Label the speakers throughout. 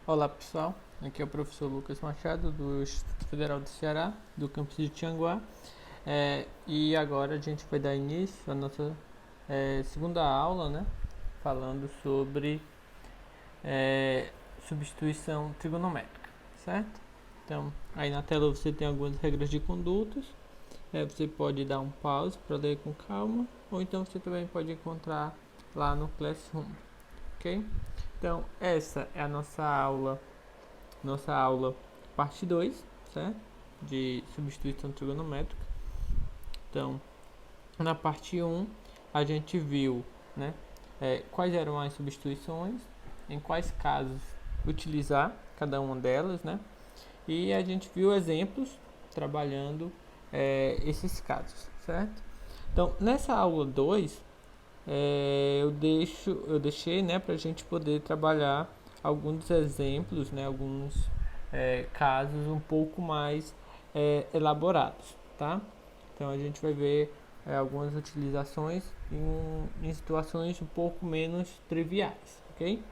Speaker 1: Olá pessoal, aqui é o professor Lucas Machado do Instituto Federal do Ceará, do campus de Tianguá, e agora a gente vai dar início à nossa segunda aula, né, falando sobre substituição trigonométrica, certo? Então, aí na tela você tem algumas regras de condutas, você pode dar um pause para ler com calma, ou então você também pode encontrar lá no Classroom, ok? Então, essa é a nossa aula parte 2, certo? De substituição trigonométrica. Então, na parte 1, a gente viu, né, quais eram as substituições, em quais casos utilizar cada uma delas, né? E a gente viu exemplos trabalhando esses casos, certo? Então, nessa aula 2, eu deixei, né, para a gente poder trabalhar alguns exemplos, né, alguns casos um pouco mais elaborados, tá? Então a gente vai ver algumas utilizações em situações um pouco menos triviais, ok?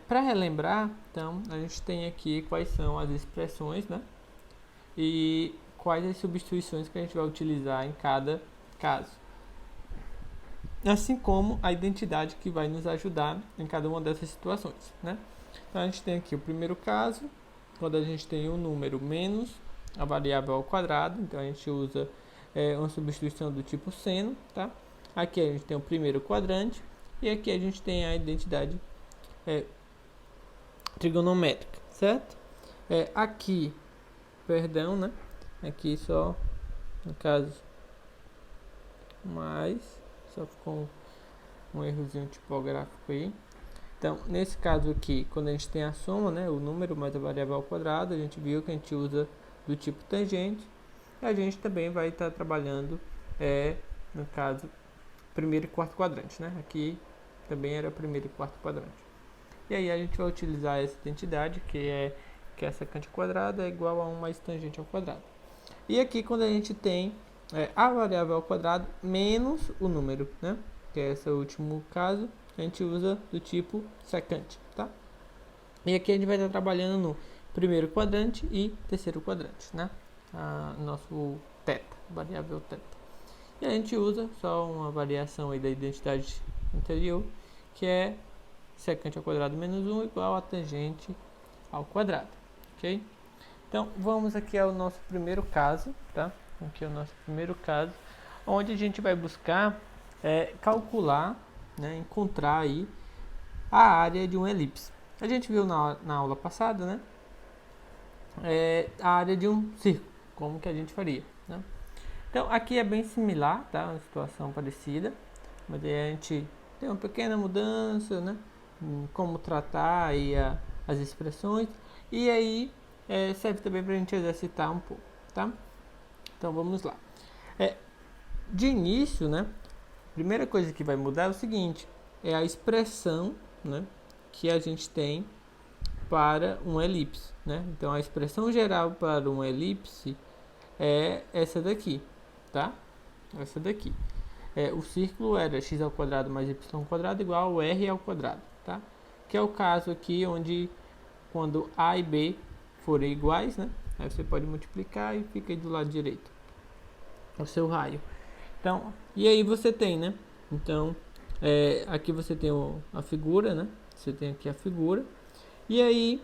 Speaker 1: Para relembrar, então a gente tem aqui quais são as expressões, né? E quais as substituições que a gente vai utilizar em cada caso. Assim como a identidade que vai nos ajudar em cada uma dessas situações, né? Então a gente tem aqui o primeiro caso, quando a gente tem um número menos a variável ao quadrado, então a gente usa uma substituição do tipo seno, tá? Aqui a gente tem o primeiro quadrante e aqui a gente tem a identidade trigonométrica, certo? Aqui, perdão, né? Aqui só, no caso, mais, só ficou um errozinho tipográfico aí. Então, nesse caso aqui, quando a gente tem a soma, né, o número mais a variável ao quadrado, a gente viu que a gente usa do tipo tangente. E a gente também vai estar trabalhando, no caso, primeiro e quarto quadrante, né? Aqui também era primeiro e quarto quadrante. E aí a gente vai utilizar essa identidade, que é que a secante quadrada é igual a 1 mais tangente ao quadrado. E aqui quando a gente tem a variável ao quadrado menos o número, né? Que é esse último caso, a gente usa do tipo secante, tá? E aqui a gente vai estar trabalhando no primeiro quadrante e terceiro quadrante, né? Nosso θ, variável θ. E a gente usa só uma variação aí da identidade anterior, que é secante ao quadrado menos 1 igual a tangente ao quadrado, ok? Então, vamos aqui ao nosso primeiro caso, tá? Aqui é o nosso primeiro caso, onde a gente vai buscar calcular, né, encontrar aí a área de uma elipse. A gente viu na aula passada, né, a área de um círculo, como que a gente faria, né? Então, aqui é bem similar, tá? Uma situação parecida, mas aí a gente tem uma pequena mudança, né? Em como tratar aí as expressões, e aí serve também para a gente exercitar um pouco, tá? Então, vamos lá. De início, né? A primeira coisa que vai mudar é o seguinte, é a expressão, né, que a gente tem para uma elipse, né? Então, a expressão geral para uma elipse é essa daqui, tá? Essa daqui. O círculo era x ao quadrado mais y ao quadrado igual a r ao quadrado, tá? Que é o caso aqui onde quando a e b forem iguais, né? Aí você pode multiplicar e fica aí do lado direito o seu raio. Então, e aí você tem, né? Então, aqui você tem a figura, né? Você tem aqui a figura. E aí,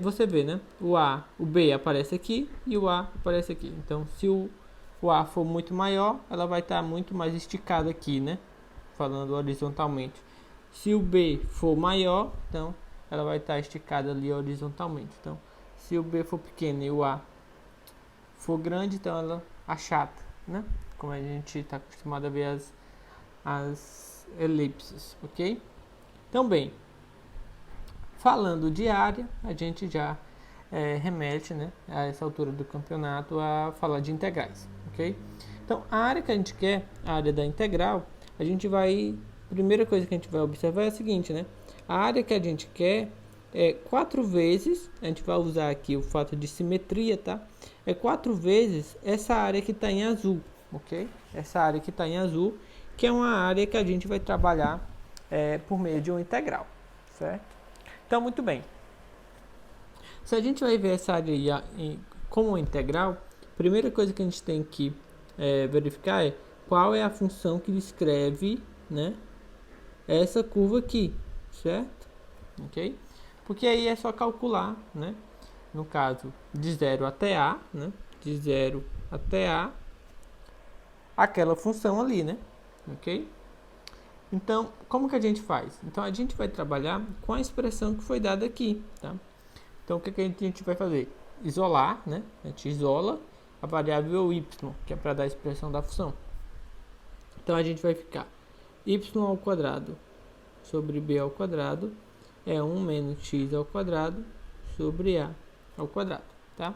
Speaker 1: você vê, né? O B aparece aqui e o A aparece aqui. Então, se o A for muito maior, ela vai estar muito mais esticada aqui, né? Falando horizontalmente. Se o B for maior, então ela vai estar esticada ali horizontalmente. Então, se o B for pequeno e o A for grande, então ela achata, né? Como a gente está acostumado a ver as elipses, ok? Então, bem, falando de área, a gente já remete, né, a essa altura do campeonato a falar de integrais, ok? Então, a área que a gente quer, a área da integral, a gente vai... Primeira coisa que a gente vai observar é a seguinte, né? A área que a gente quer é 4 vezes, a gente vai usar aqui o fato de simetria, tá? É 4 vezes essa área que está em azul, ok? Essa área que está em azul, que é uma área que a gente vai trabalhar por meio de uma integral, certo? Então, muito bem. Se a gente vai ver essa área como integral, a primeira coisa que a gente tem que verificar é qual é a função que descreve, né, essa curva aqui, certo? Ok? Porque aí é só calcular, né, no caso de 0 até A, né, de 0 até A, aquela função ali, né, ok? Então, como que a gente faz? Então, a gente vai trabalhar com a expressão que foi dada aqui, tá? Então, o que a gente vai fazer? Isolar, né? A gente isola a variável y, que é para dar a expressão da função. Então, a gente vai ficar y ao quadrado sobre b ao quadrado é 1 menos x ao quadrado sobre a ao quadrado, tá?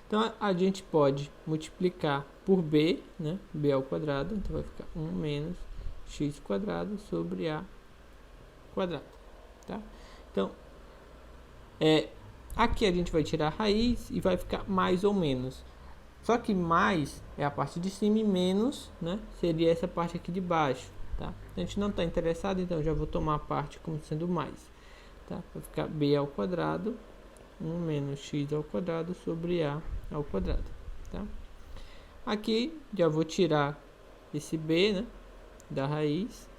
Speaker 1: Então, a gente pode multiplicar por b, né? B ao quadrado, então vai ficar 1 menos x quadrado sobre a quadrado, tá? Então, aqui a gente vai tirar a raiz e vai ficar mais ou menos. Só que mais é a parte de cima e menos, né, seria essa parte aqui de baixo, tá? A gente não está interessado, então eu já vou tomar a parte como sendo mais, tá? Vai ficar b ao quadrado, 1 menos x ao quadrado sobre a ao quadrado, tá? Aqui já vou tirar esse b, né, da raiz,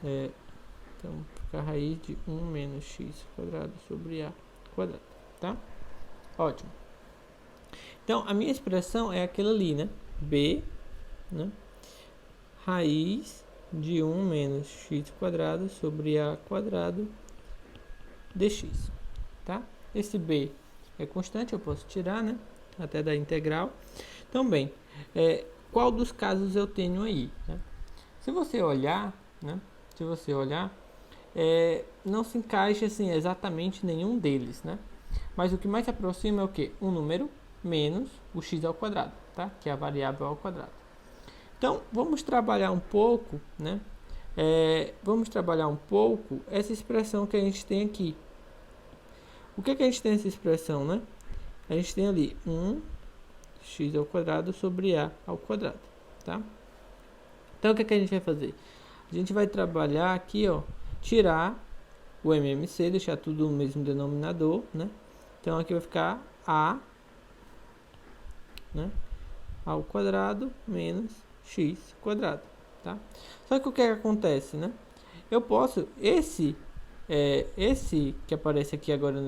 Speaker 1: então fica a raiz de 1 menos x quadrado sobre a quadrado, tá? Ótimo. Então, a minha expressão é aquela ali, né? B, né? Raiz de 1 menos x quadrado sobre a quadrado dx, tá? Esse b é constante, eu posso tirar, né? Até da integral. Então, bem, qual dos casos eu tenho aí, né? Se você olhar, né? Se você olhar, não se encaixa assim exatamente nenhum deles, né? Mas o que mais se aproxima é o que? Um número menos o x ao quadrado, tá? Que é a variável ao quadrado. Então, vamos trabalhar um pouco, né? Vamos trabalhar um pouco essa expressão que a gente tem aqui. O que a gente tem nessa expressão, né? A gente tem ali 1x ao quadrado sobre a ao quadrado, tá? Então, o que a gente vai fazer? A gente vai trabalhar aqui, ó, tirar o MMC, deixar tudo no mesmo denominador, né? Então, aqui vai ficar A, né, ao quadrado menos x quadrado, tá? Só que o que acontece, né? Eu posso, esse que aparece aqui agora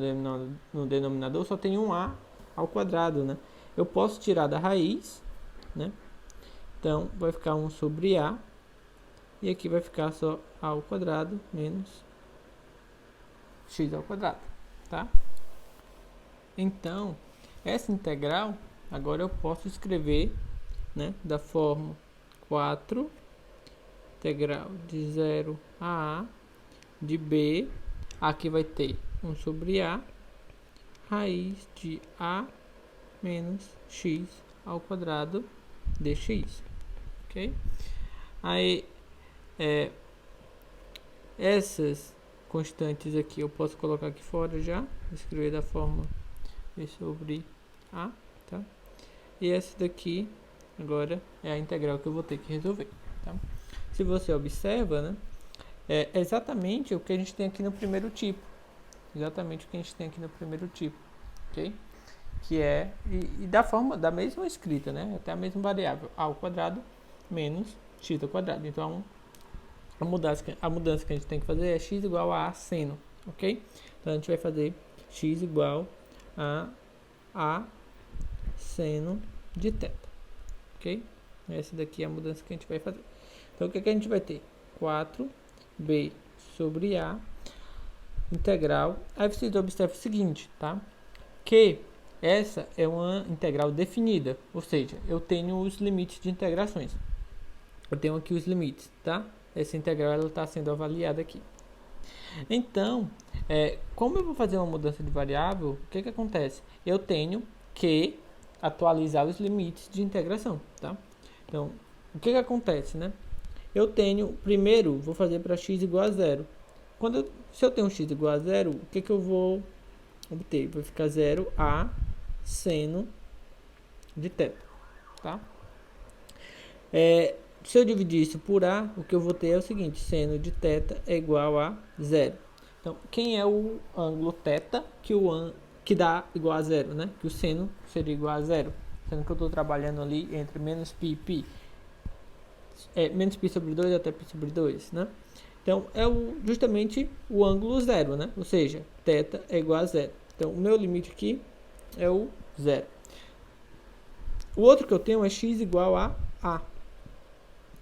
Speaker 1: no denominador só tem um a ao quadrado, né? Eu posso tirar da raiz, né? Então, vai ficar 1 sobre a, e aqui vai ficar só a ao quadrado menos x ao quadrado, tá? Então, essa integral, agora eu posso escrever, né, da forma 4, integral de 0 a de b, aqui vai ter 1 sobre a, raiz de a menos x ao quadrado dx, ok? Aí, essas constantes aqui eu posso colocar aqui fora já, escrever da forma b sobre a, tá? E essa daqui agora é a integral que eu vou ter que resolver, tá? Se você observa, né, é exatamente o que a gente tem aqui no primeiro tipo, exatamente o que a gente tem aqui no primeiro tipo, ok? Que é e da forma da mesma escrita, né? Até a mesma variável a ao quadrado menos x ao quadrado. Então a mudança que a gente tem que fazer é x igual a seno, ok? Então a gente vai fazer x igual a seno de θ, ok? Essa daqui é a mudança que a gente vai fazer. Então o que a gente vai ter? 4b sobre a integral. Aí vocês observam o seguinte, tá? Que essa é uma integral definida, ou seja, eu tenho os limites de integrações. Eu tenho aqui os limites, tá? Essa integral ela está sendo avaliada aqui. Então, como eu vou fazer uma mudança de variável, o que acontece? Eu tenho que atualizar os limites de integração, tá? Então, o que acontece, né? Eu tenho, primeiro, vou fazer para x igual a 0. Se eu tenho x igual a 0, o que eu vou obter? Vai ficar 0 a seno de θ, tá? Se eu dividir isso por a, o que eu vou ter é o seguinte, seno de θ é igual a 0. Então, quem é o ângulo θ que dá igual a zero, né? Que o seno seria igual a zero. Sendo que eu estou trabalhando ali entre menos π e π. Menos π sobre 2 até π sobre 2, né? Então, é justamente o ângulo zero, né? Ou seja, θ é igual a zero. Então, o meu limite aqui é o zero. O outro que eu tenho é x igual a A.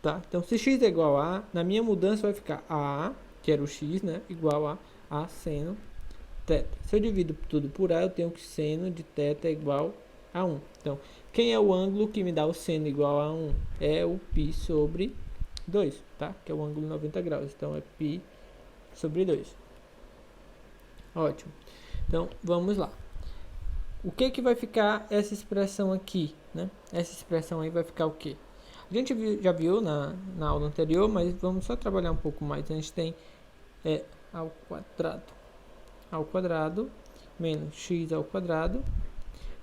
Speaker 1: Tá? Então, se x é igual a A, na minha mudança vai ficar A, que era o x, né? Igual a seno θ. Se eu divido tudo por A, eu tenho que seno de θ é igual a 1. Então, quem é o ângulo que me dá o seno igual a 1? É o π sobre 2, tá? Que é o ângulo 90 graus. Então, é π sobre 2. Ótimo. Então, vamos lá. O que vai ficar essa expressão aqui, né? Essa expressão aí vai ficar o quê? A gente já viu na aula anterior, mas vamos só trabalhar um pouco mais. A gente tem ao quadrado menos x ao quadrado.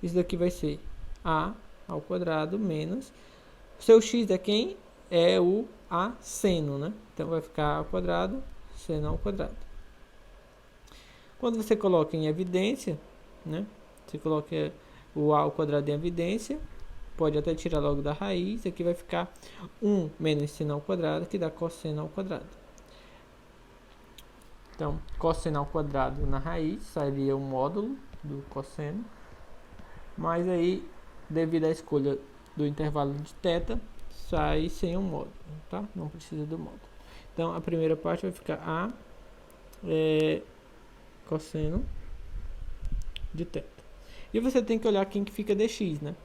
Speaker 1: Isso daqui vai ser a ao quadrado menos... Seu x é quem? É o seno, né? Então, vai ficar ao quadrado, seno ao quadrado. Quando você coloca em evidência, né? Você coloca o a ao quadrado em evidência, pode até tirar logo da raiz. Aqui vai ficar 1 menos seno ao quadrado, que dá cosseno ao quadrado. Então, cosseno ao quadrado na raiz seria o módulo do cosseno. Mas aí, devido à escolha do intervalo de θ, sai sem o módulo, tá? Não precisa do módulo. Então, a primeira parte vai ficar a cosseno de θ. E você tem que olhar quem que fica dx, né?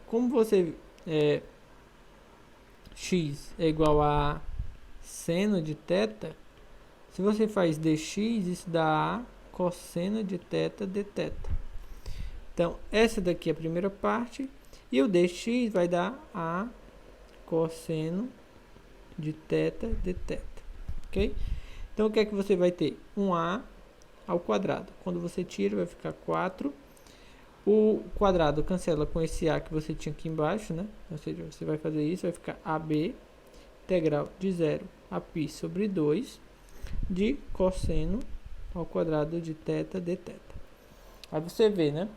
Speaker 1: Como você... x é igual a seno de θ, se você faz dx, isso dá a cosseno de θ dθ. Então, essa daqui é a primeira parte. E o dx vai dar a cosseno de θ dθ. Ok? Então, o que é que você vai ter? Um a ao quadrado. Quando você tira, vai ficar 4. O quadrado cancela com esse a que você tinha aqui embaixo, né? Ou seja, você vai fazer isso, vai ficar AB integral de 0 a π sobre 2 de cosseno ao quadrado de θ dθ. Aí você vê, né?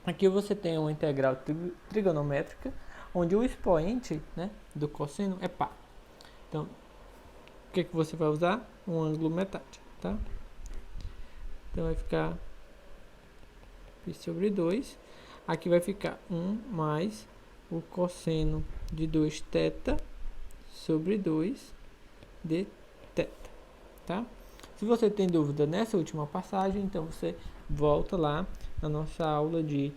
Speaker 1: Aqui você tem uma integral trigonométrica, onde o expoente, né, do cosseno é π. Então, o que você vai usar? Um ângulo metade, tá? Então, vai ficar π sobre 2. Aqui vai ficar 1 mais o cosseno de 2θ sobre 2 dθ, tá? Se você tem dúvida nessa última passagem, então você volta lá na nossa aula de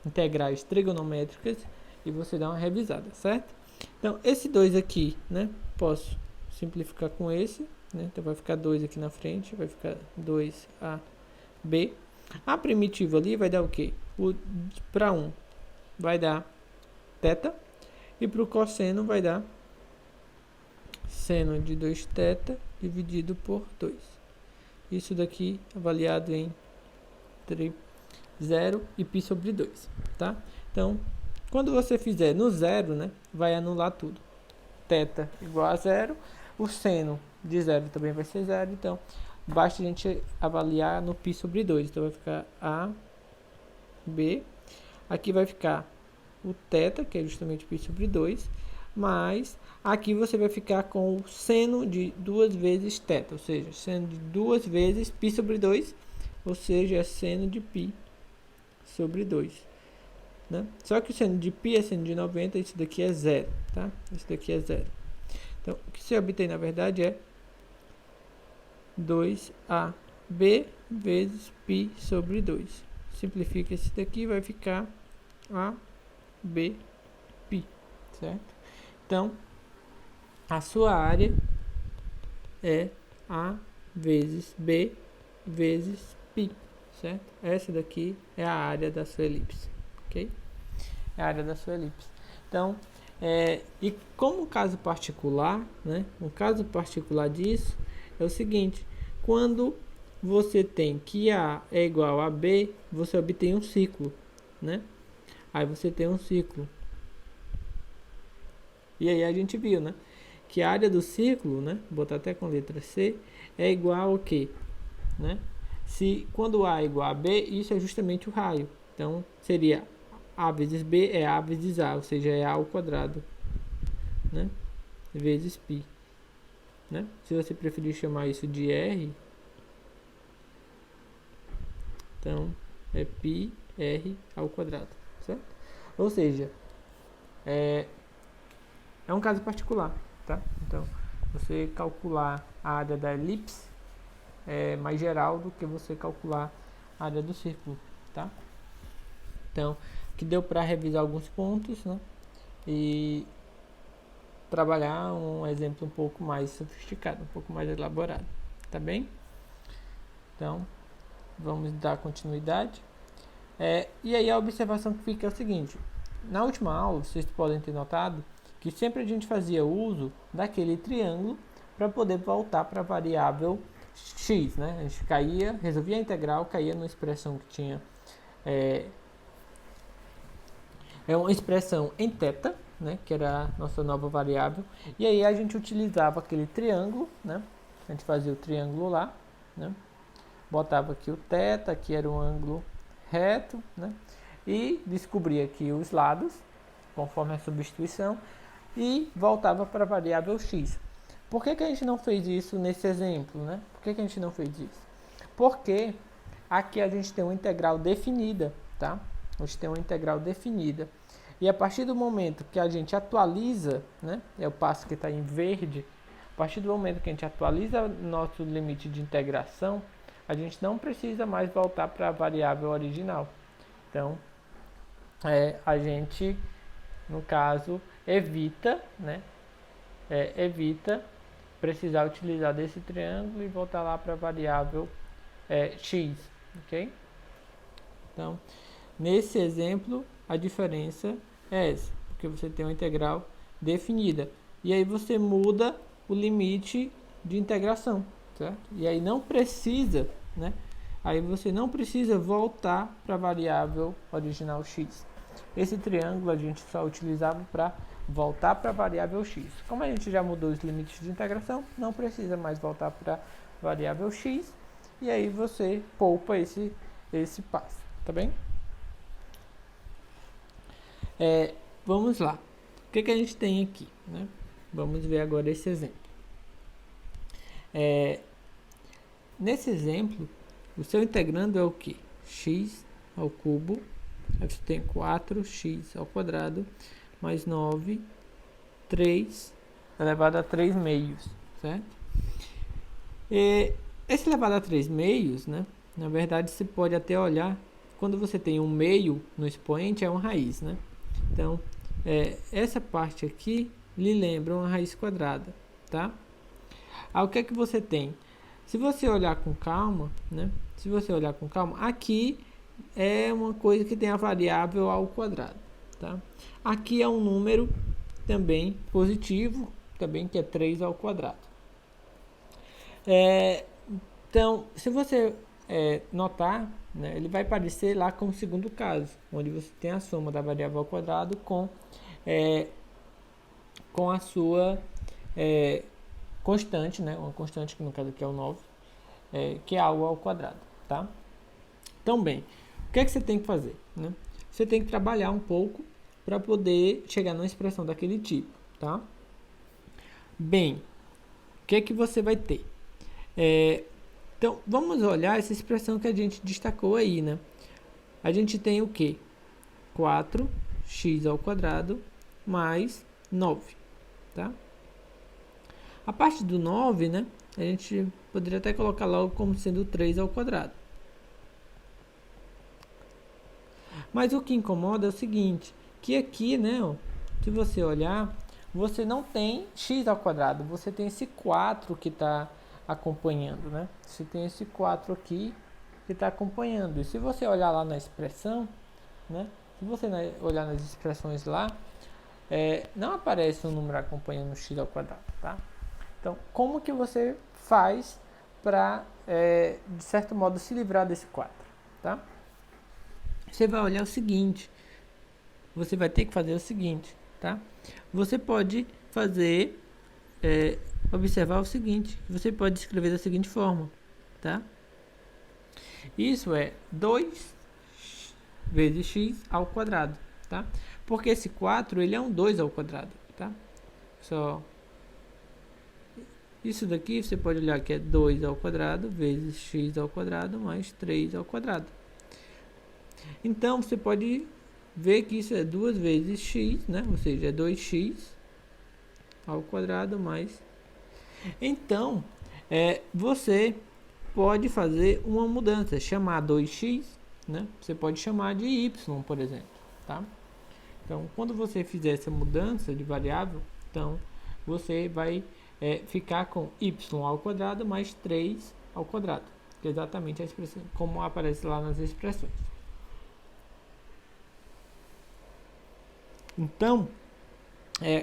Speaker 1: integrais trigonométricas e você dá uma revisada, certo? Então, esse 2 aqui, né, posso simplificar com esse, né? Então, vai ficar 2 aqui na frente, vai ficar 2ab. A primitiva ali vai dar o quê? Para 1 vai dar θ e para o cosseno vai dar seno de 2θ dividido por 2. Isso daqui avaliado em 0 e π sobre 2, tá? Então, quando você fizer no zero, né, vai anular tudo. Θ igual a 0, o seno de 0 também vai ser 0, então basta a gente avaliar no π sobre 2. Então vai ficar a, b, aqui vai ficar o θ, que é justamente π sobre 2, mas aqui você vai ficar com o seno de 2 vezes θ, ou seja, seno de 2 vezes π sobre 2, ou seja, é seno de π sobre 2, né? Só que o seno de π é seno de 90, isso daqui é 0, tá? Isso daqui é 0. Então, o que se obtém, na verdade, é 2ab vezes π sobre 2. Simplifica esse daqui, vai ficar ab π, certo? Então, a sua área é A vezes B vezes π, certo? Essa daqui é a área da sua elipse, ok? É a área da sua elipse. Então, e como caso particular, né? Um caso particular disso é o seguinte: quando você tem que A é igual a B, você obtém um ciclo, né? Aí você tem um ciclo. E aí a gente viu, né, que a área do círculo, né, vou botar até com letra C, é igual ao quê? Né? Se quando A é igual a B, isso é justamente o raio. Então, seria A vezes B é A vezes A, ou seja, é A ao quadrado, né? Vezes π. Né? Se você preferir chamar isso de R, então é π R ao quadrado, certo? Ou seja, é um caso particular, tá? Então, você calcular a área da elipse é mais geral do que você calcular a área do círculo, tá? Então, que deu para revisar alguns pontos, né? E trabalhar um exemplo um pouco mais sofisticado, um pouco mais elaborado, tá bem? Então, vamos dar continuidade. E aí a observação que fica é o seguinte: na última aula, vocês podem ter notado que sempre a gente fazia uso daquele triângulo para poder voltar para a variável x, né? A gente resolvia a integral, caía numa expressão que tinha uma expressão em θ, né, que era a nossa nova variável, e aí a gente utilizava aquele triângulo, né, a gente fazia o triângulo lá, né, botava aqui o θ, que era um ângulo reto, né, e descobria aqui os lados, conforme a substituição, e voltava para a variável x. Por que a gente não fez isso nesse exemplo, né? Por que a gente não fez isso? Porque aqui a gente tem uma integral definida, tá? A gente tem uma integral definida. E a partir do momento que a gente atualiza, né? É o passo que está em verde. A partir do momento que a gente atualiza nosso limite de integração, a gente não precisa mais voltar para a variável original. Então, a gente, no caso, evita, né? Evita precisar utilizar desse triângulo e voltar lá para a variável x, ok? Então, nesse exemplo, a diferença é essa, porque você tem uma integral definida. E aí você muda o limite de integração, certo? E aí não precisa, né? Aí você não precisa voltar para a variável original x. Esse triângulo a gente só utilizava para voltar para a variável x. Como a gente já mudou os limites de integração, não precisa mais voltar para a variável x. E aí você poupa esse passo, tá bem? Vamos lá. O que a gente tem aqui, né? Vamos ver agora esse exemplo. Nesse exemplo, o seu integrando é o que? X ao cubo. Aí você tem 4x ao quadrado mais 9, 3 elevado a 3 meios, certo? E esse elevado a 3 meios, né? Na verdade, você pode até olhar, quando você tem um meio no expoente, é uma raiz, né? Então, essa parte aqui lhe lembra uma raiz quadrada, tá? Aí, o que é que você tem? Se você olhar com calma, né? Se você olhar com calma, aqui é uma coisa que tem a variável ao quadrado, tá? Aqui é um número também positivo, também que é 3 ao quadrado. Então, se você notar, né, ele vai aparecer lá como segundo caso, onde você tem a soma da variável ao quadrado com a sua constante, né, uma constante que no caso aqui é o 9, que é algo ao quadrado, tá? Então, bem, o que é que você tem que fazer, né? Você tem que trabalhar um pouco para poder chegar numa expressão daquele tipo, tá? Bem, o que é que você vai ter? Então, vamos olhar essa expressão que a gente destacou aí, né? A gente tem o quê? 4x ao quadrado mais 9, tá? A parte do 9, né? A gente poderia até colocar logo como sendo 3 ao quadrado. Mas o que incomoda é o seguinte, que aqui, né, ó, se você olhar, você não tem x ao quadrado, você tem esse 4 que está acompanhando, né? Você tem esse 4 aqui que está acompanhando. E se você olhar lá na expressão, né? Se você olhar nas expressões lá, não aparece um número acompanhando x ao quadrado, tá? Então, como que você faz para, de certo modo, se livrar desse 4, tá? Você vai olhar o seguinte, você vai ter que fazer o seguinte, tá? Você pode fazer observar o seguinte, você pode escrever da seguinte forma, tá? Isso é 2 vezes x ao quadrado, tá? Porque esse 4, ele é um 2 ao quadrado, tá? Só isso daqui você pode olhar que é 2 ao quadrado vezes x ao quadrado mais 3 ao quadrado. Então, você pode ver que isso é 2 vezes x, né? Ou seja, é 2x ao quadrado mais... Então, você pode fazer uma mudança, chamar 2x, né? Você pode chamar de y, por exemplo, tá? Então, quando você fizer essa mudança de variável, então, você vai ficar com y ao quadrado mais 3 ao quadrado, que é exatamente a expressão como aparece lá nas expressões. Então,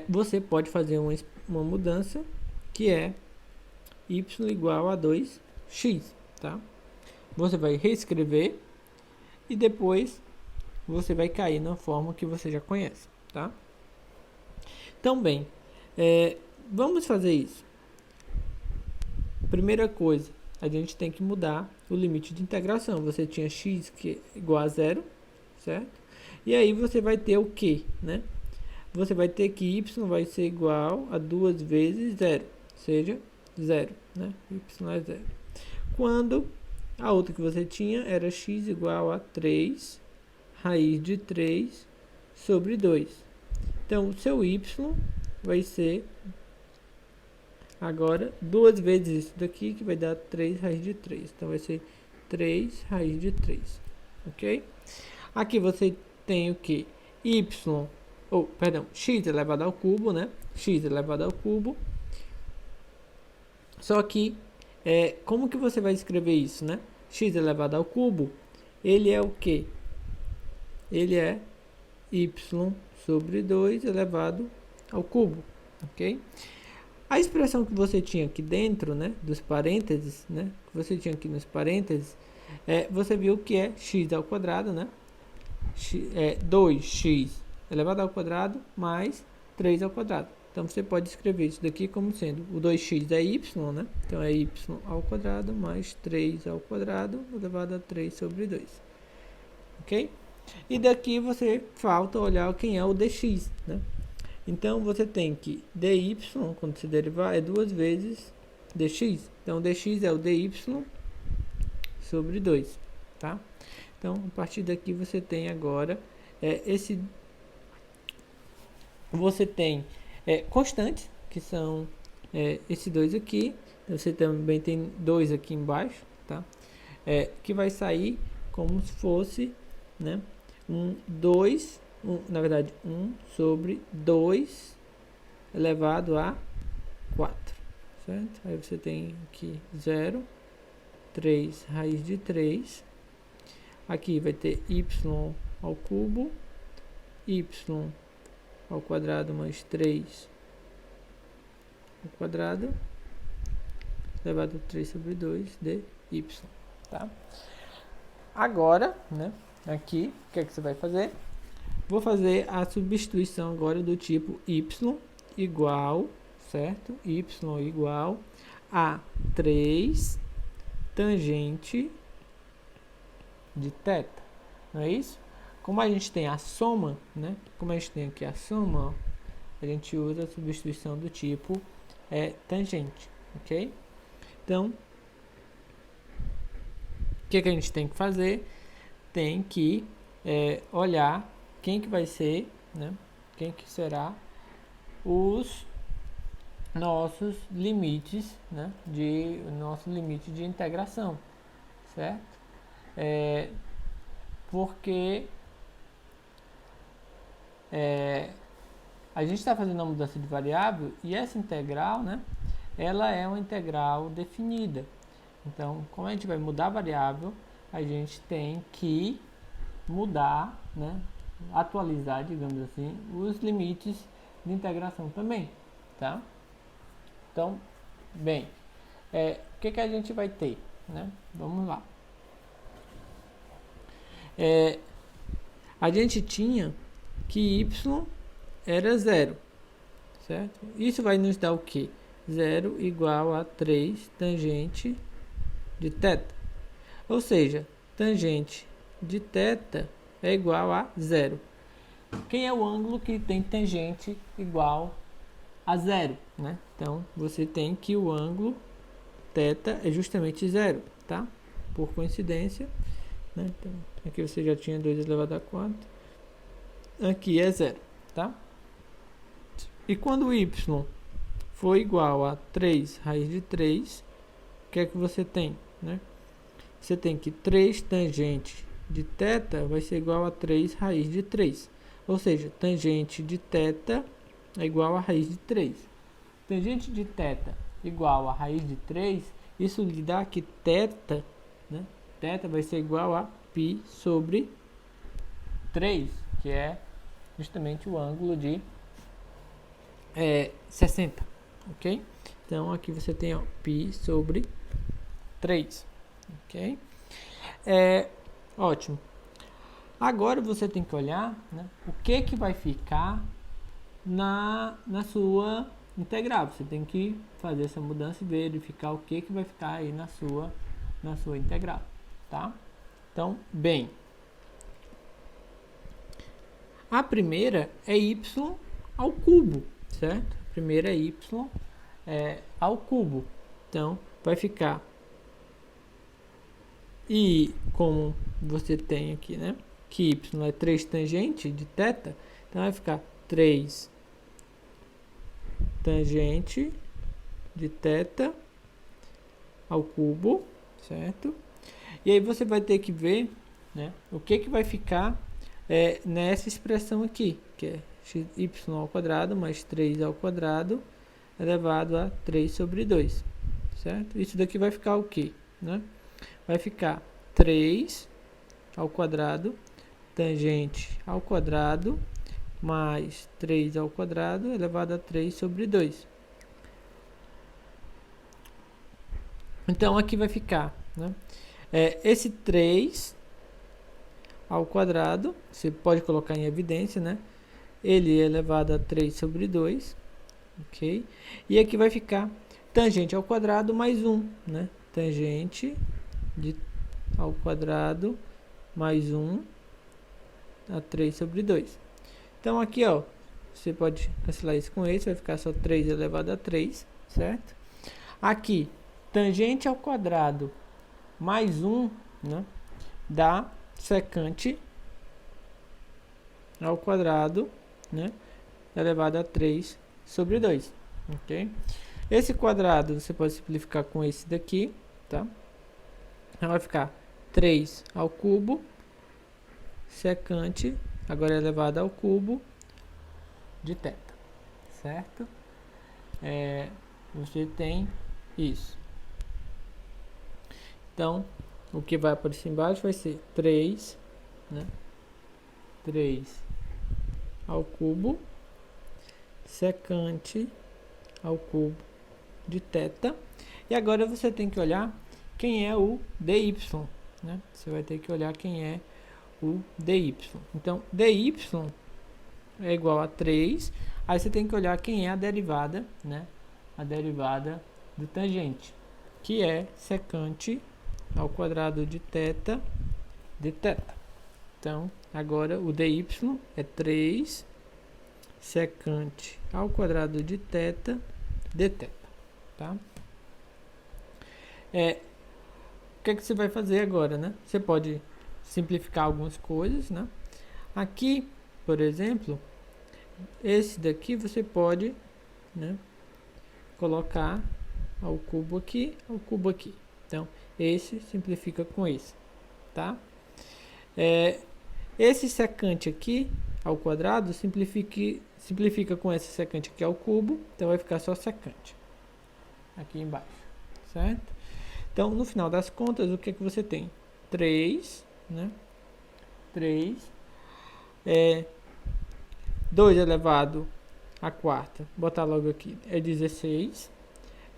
Speaker 1: você pode fazer uma mudança que é y igual a 2x, tá? Você vai reescrever e depois você vai cair na forma que você já conhece, tá? Então, bem, vamos fazer isso. Primeira coisa, a gente tem que mudar o limite de integração. Você tinha x que é igual a 0, certo? E aí você vai ter o que, né? Você vai ter que y vai ser igual a 2 vezes 0, seja 0, né? Y é 0. Quando a outra que você tinha era x igual a 3 raiz de 3 sobre 2. Então, o seu y vai ser agora 2 vezes isso daqui, que vai dar 3 raiz de 3. Então, vai ser 3 raiz de 3, ok? Aqui você tem o que? X elevado ao cubo, né? X elevado ao cubo. Só que, como que você vai escrever isso, né? X elevado ao cubo, ele é o que? Ele é y sobre 2 elevado ao cubo, ok? A expressão que você tinha aqui dentro, né, dos parênteses, né, que você tinha aqui nos parênteses, você viu que é x ao quadrado, né? 2x elevado ao quadrado mais 3 ao quadrado. Então, você pode escrever isso daqui como sendo o 2x é y, né? Então, é y ao quadrado mais 3 ao quadrado elevado a 3 sobre 2. Ok? E daqui você falta olhar quem é o dx, né? Então, você tem que dy, quando se derivar, é 2 vezes dx. Então, dx é o dy sobre 2, tá? Então, a partir daqui você tem agora você tem constantes, que são esses dois aqui. Você também tem 2 aqui embaixo, tá? Que vai sair como se fosse, né, na verdade, 1 sobre 2 elevado a 4, certo? Aí você tem aqui 0, 3 raiz de 3. Aqui vai ter y ao cubo, y ao quadrado mais 3 ao quadrado, elevado a 3 sobre 2 dy, tá? Agora, né, aqui, o que é que você vai fazer? Vou fazer a substituição agora do tipo y igual, certo? Y igual a 3 tangente de θ, não é isso? Como a gente tem a soma, né? Como a gente tem aqui a soma, ó, a gente usa a substituição do tipo tangente, ok? Então, o que a gente tem que fazer? Tem que olhar quem que vai ser, né? Quem que será os nossos limites, né? Nosso limite de integração, certo? Porque a gente está fazendo uma mudança de variável e essa integral, né, ela é uma integral definida. Então, como a gente vai mudar a variável, a gente tem que mudar, né, atualizar, digamos assim, os limites de integração também, tá? Então, bem, o que a gente vai ter, né? Vamos lá. A gente tinha que y era 0, certo? Isso vai nos dar o quê? 0 igual a 3 tangente de θ. Ou seja, tangente de θ é igual a 0. Quem é o ângulo que tem tangente igual a 0, né? Então, você tem que o ângulo θ é justamente 0, tá? Por coincidência, né? Então, aqui você já tinha 2 elevado a 4. Aqui é 0, tá? E quando y for igual a 3 raiz de 3, o que é que você tem, né? Você tem que 3 tangente de θ vai ser igual a 3 raiz de 3. Ou seja, tangente de θ é igual a raiz de 3. Tangente de θ igual a raiz de 3, isso lhe dá que θ, né? Θ vai ser igual a π sobre 3, que é justamente o ângulo de 60, ok? Então, aqui você tem, ó, π sobre 3, ok? Ótimo. Agora você tem que olhar, né, o que vai ficar na sua integral. Você tem que fazer essa mudança e verificar o que vai ficar aí na sua integral, tá? Então, bem, a primeira é y ao cubo, certo? A primeira é y ao cubo. Então, vai ficar, e como você tem aqui, né, que y é 3 tangente de θ, então vai ficar 3 tangente de θ ao cubo, certo? E aí você vai ter que ver, né, o que vai ficar nessa expressão aqui, que é y ao quadrado mais 3 ao quadrado elevado a 3 sobre 2, certo? Isso daqui vai ficar o quê, né? Vai ficar 3 ao quadrado tangente ao quadrado mais 3 ao quadrado elevado a 3 sobre 2. Então, aqui vai ficar, né, esse 3 ao quadrado, você pode colocar em evidência, né? Ele é elevado a 3 sobre 2, ok? E aqui vai ficar tangente ao quadrado mais 1, né? Tangente ao quadrado mais 1 a 3 sobre 2. Então, aqui, ó, você pode cancelar isso com esse, vai ficar só 3 elevado a 3, certo? Aqui, tangente ao quadrado mais 1, né, dá secante ao quadrado, né, elevado a 3 sobre 2, ok? Esse quadrado você pode simplificar com esse daqui, tá? Então vai ficar 3 ao cubo, secante, agora elevado ao cubo de θ, certo? Você tem isso. Então, o que vai aparecer embaixo vai ser 3, né? 3 ao cubo, secante ao cubo de θ. E agora você tem que olhar quem é o dy, né? Você vai ter que olhar quem é o dy. Então, dy é igual a 3. Aí você tem que olhar quem é a derivada, né? A derivada do tangente, que é secante ao quadrado de θ de θ. Então, agora o dy é 3 secante ao quadrado de θ de θ, tá? O que você vai fazer agora, né? Você pode simplificar algumas coisas, né? Aqui, por exemplo, esse daqui você pode, né, colocar ao cubo aqui, ao cubo aqui. Então, esse simplifica com esse, tá? Esse secante aqui ao quadrado simplifica com esse secante aqui ao cubo, então vai ficar só secante aqui embaixo, certo? Então, no final das contas, o que você tem? 3, né? 3, 2 elevado a quarta, botar logo aqui, é 16,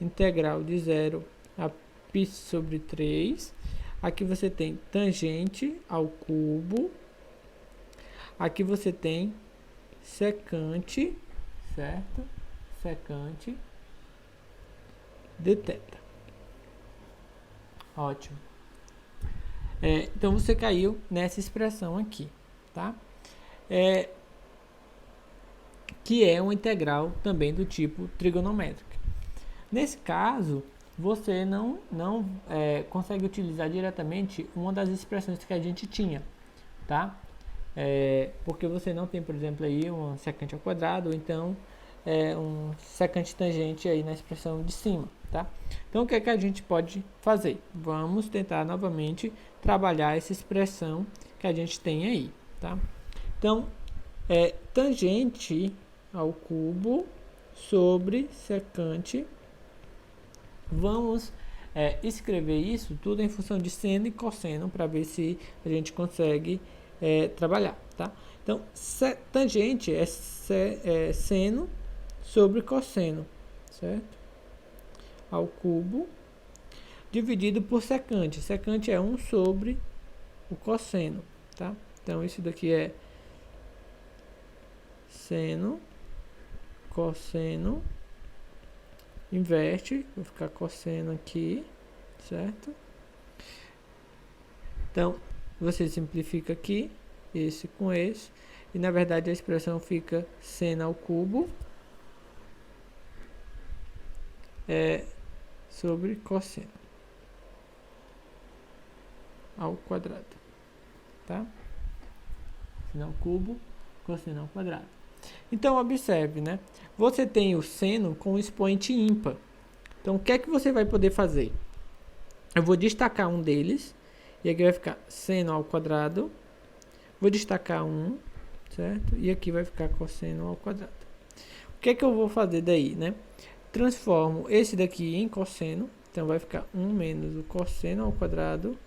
Speaker 1: integral de 0 a π sobre 3, aqui você tem tangente ao cubo, aqui você tem secante, certo? Secante dθ. Ótimo. Então você caiu nessa expressão aqui, tá? Que é uma integral também do tipo trigonométrica. Nesse caso, você não consegue utilizar diretamente uma das expressões que a gente tinha, tá? Porque você não tem, por exemplo, aí um secante ao quadrado, ou então um secante tangente aí na expressão de cima, tá? Então, o que é que a gente pode fazer? Vamos tentar novamente trabalhar essa expressão que a gente tem aí, tá? Então, tangente ao cubo sobre secante. Vamos escrever isso tudo em função de seno e cosseno para ver se a gente consegue trabalhar, tá? Então, tangente é seno sobre cosseno, certo? Ao cubo, dividido por secante. Secante é 1 sobre o cosseno, tá? Então, isso daqui é seno, cosseno, inverte, vai ficar cosseno aqui, certo? Então, você simplifica aqui, esse com esse, e na verdade a expressão fica seno ao cubo sobre cosseno ao quadrado, tá? Seno ao cubo, cosseno ao quadrado. Então, observe, né? Você tem o seno com expoente ímpar. Então, o que é que você vai poder fazer? Eu vou destacar um deles, e aqui vai ficar seno ao quadrado. Vou destacar 1, certo? E aqui vai ficar cosseno ao quadrado. O que é que eu vou fazer daí, né? Transformo esse daqui em cosseno. Então, vai ficar 1 menos o cosseno ao quadrado.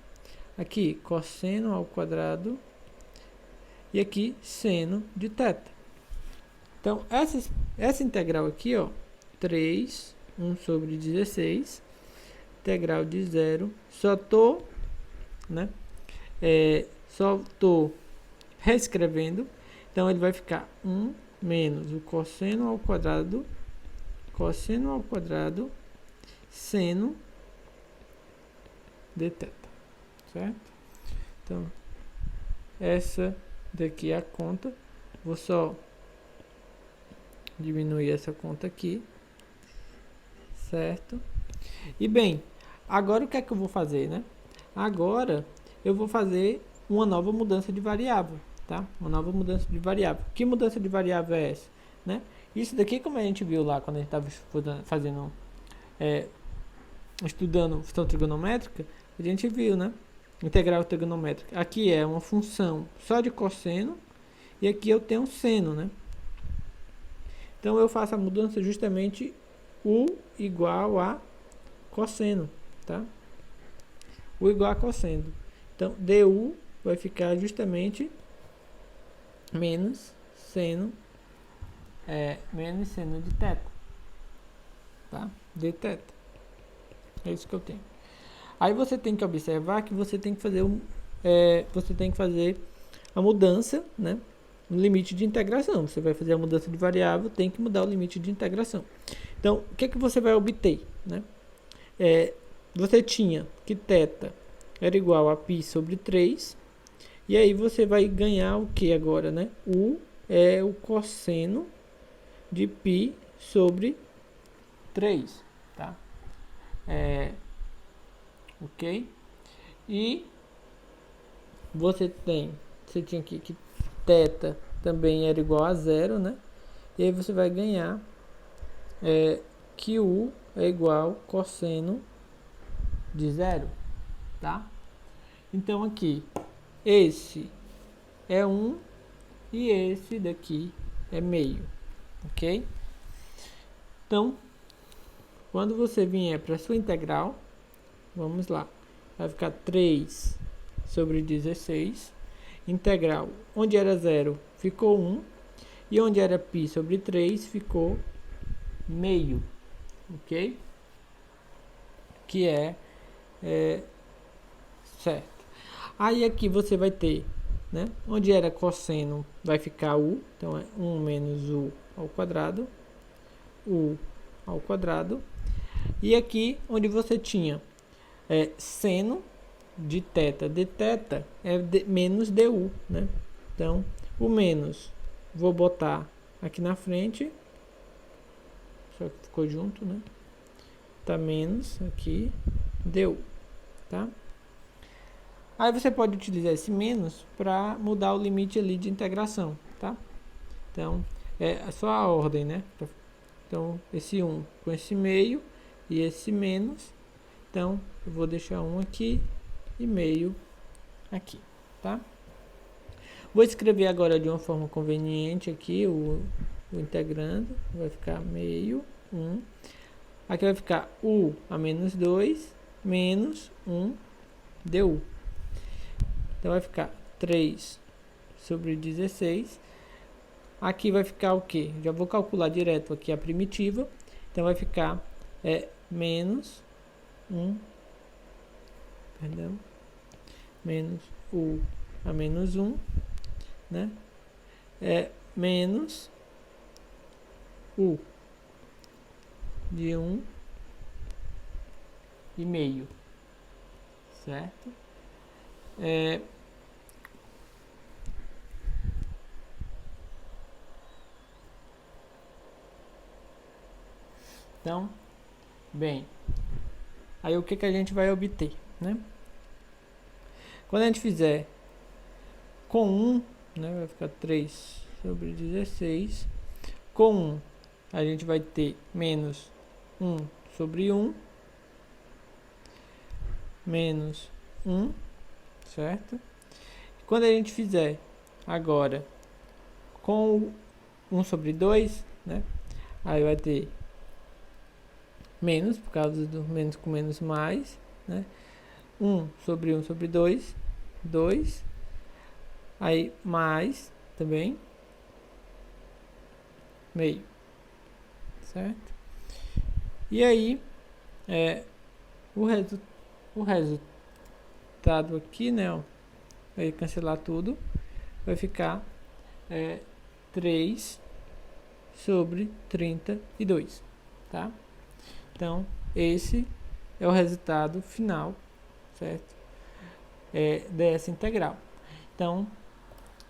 Speaker 1: Aqui, cosseno ao quadrado. E aqui, seno de θ. Então, essa integral aqui, ó, 3, 1 sobre 16, integral de 0, só tô reescrevendo. Então, ele vai ficar 1 menos o cosseno ao quadrado, seno de θ, certo? Então, essa daqui é a conta. Vou só diminuir essa conta aqui, certo? E bem, agora o que é que eu vou fazer, né? Agora eu vou fazer uma nova mudança de variável, tá? Uma nova mudança de variável. Que mudança de variável é essa, né? Isso daqui, como a gente viu lá quando a gente estava fazendo, estudando função trigonométrica, a gente viu, né? Integral trigonométrica. Aqui é uma função só de cosseno e aqui eu tenho seno, né? Então, eu faço a mudança justamente U igual a cosseno, tá? U igual a cosseno. Então, du vai ficar justamente menos seno de θ, tá? Dθ. É isso que eu tenho. Aí você tem que observar que você tem que fazer a mudança, né? No limite de integração. Você vai fazer a mudança de variável, tem que mudar o limite de integração. Então, o que é que você vai obter, né? Você tinha que θ era igual a π sobre 3. E aí você vai ganhar o que agora, né? U é o cosseno de π sobre 3, tá? Ok? E você tinha aqui que θ também era igual a 0, né? E aí você vai ganhar que U é igual cosseno de 0, tá? Então aqui, esse é 1 e esse daqui é meio, ok? Então, quando você vier para a sua integral, vamos lá, vai ficar 3 sobre 16, integral, onde era 0 ficou 1, e onde era π sobre 3 ficou meio, ok? Que é certo. Aí aqui você vai ter, né? Onde era cosseno vai ficar U, então é 1 menos U ao quadrado, U ao quadrado. E aqui, onde você tinha seno de θ de θ é menos du, né? Então, o menos, vou botar aqui na frente, só que ficou junto, né? Tá menos aqui, du, tá? Aí você pode utilizar esse menos para mudar o limite ali de integração, tá? Então, é só a ordem, né? Então, esse 1 com esse meio e esse menos. Então, eu vou deixar 1 aqui e meio aqui, tá? Vou escrever agora de uma forma conveniente aqui o integrando. Vai ficar meio 1. Aqui vai ficar u a menos 2 menos 1 du. Então, vai ficar 3 sobre 16. Aqui vai ficar o quê? Já vou calcular direto aqui a primitiva. Então, vai ficar menos 1, perdão, menos u a menos 1, né? Menos u de 1 e meio, certo? Então, bem, aí o que que a gente vai obter, né? Quando a gente fizer com 1, né, vai ficar 3 sobre 16. Com 1, a gente vai ter menos 1 sobre 1, menos 1, certo? Quando a gente fizer agora com 1 sobre 2, né, aí vai ter menos, por causa do menos com menos mais, né? 1 sobre 1 sobre 2, 2. Aí mais também meio, certo? E aí o resultado aqui, né, ó, vai cancelar tudo, vai ficar 3 sobre 32, tá? Então, esse é o resultado final, certo? Dessa integral. Então,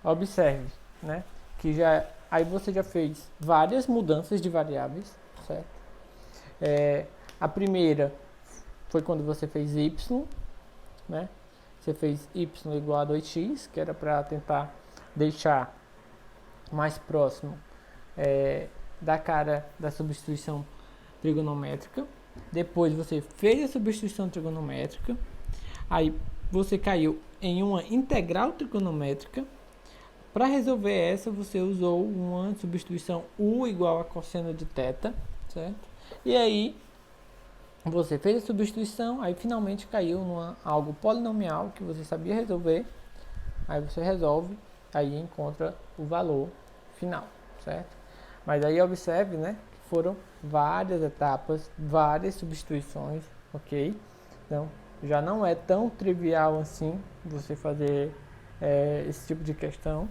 Speaker 1: observe, né, que aí você já fez várias mudanças de variáveis, certo? A primeira foi quando você fez y, né? Você fez y igual a 2x, que era para tentar deixar mais próximo da cara da substituição trigonométrica. Depois você fez a substituição trigonométrica, aí você caiu em uma integral trigonométrica. Para resolver essa, você usou uma substituição u igual a cosseno de θ, certo? E aí você fez a substituição, aí finalmente caiu em algo polinomial que você sabia resolver. Aí você resolve, aí encontra o valor final, certo? Mas aí observe, né, que foram várias etapas, várias substituições, ok? Então, já não é tão trivial assim você fazer esse tipo de questão,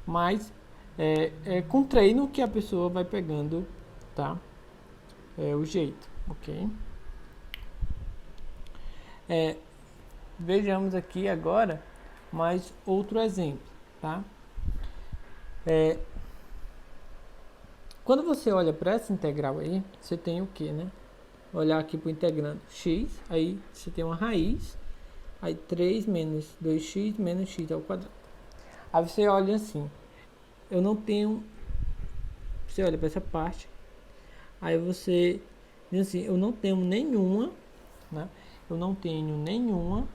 Speaker 1: mas com treino que a pessoa vai pegando, tá? O jeito, ok? Vejamos aqui agora mais outro exemplo, tá? Quando você olha para essa integral aí, você tem o que, né? Olhar aqui para o integrando x, aí você tem uma raiz, aí 3 menos 2x menos x ao quadrado. Aí você olha assim, eu não tenho, você olha para essa parte, aí você diz assim, eu não tenho nenhuma, né? Eu não tenho nenhuma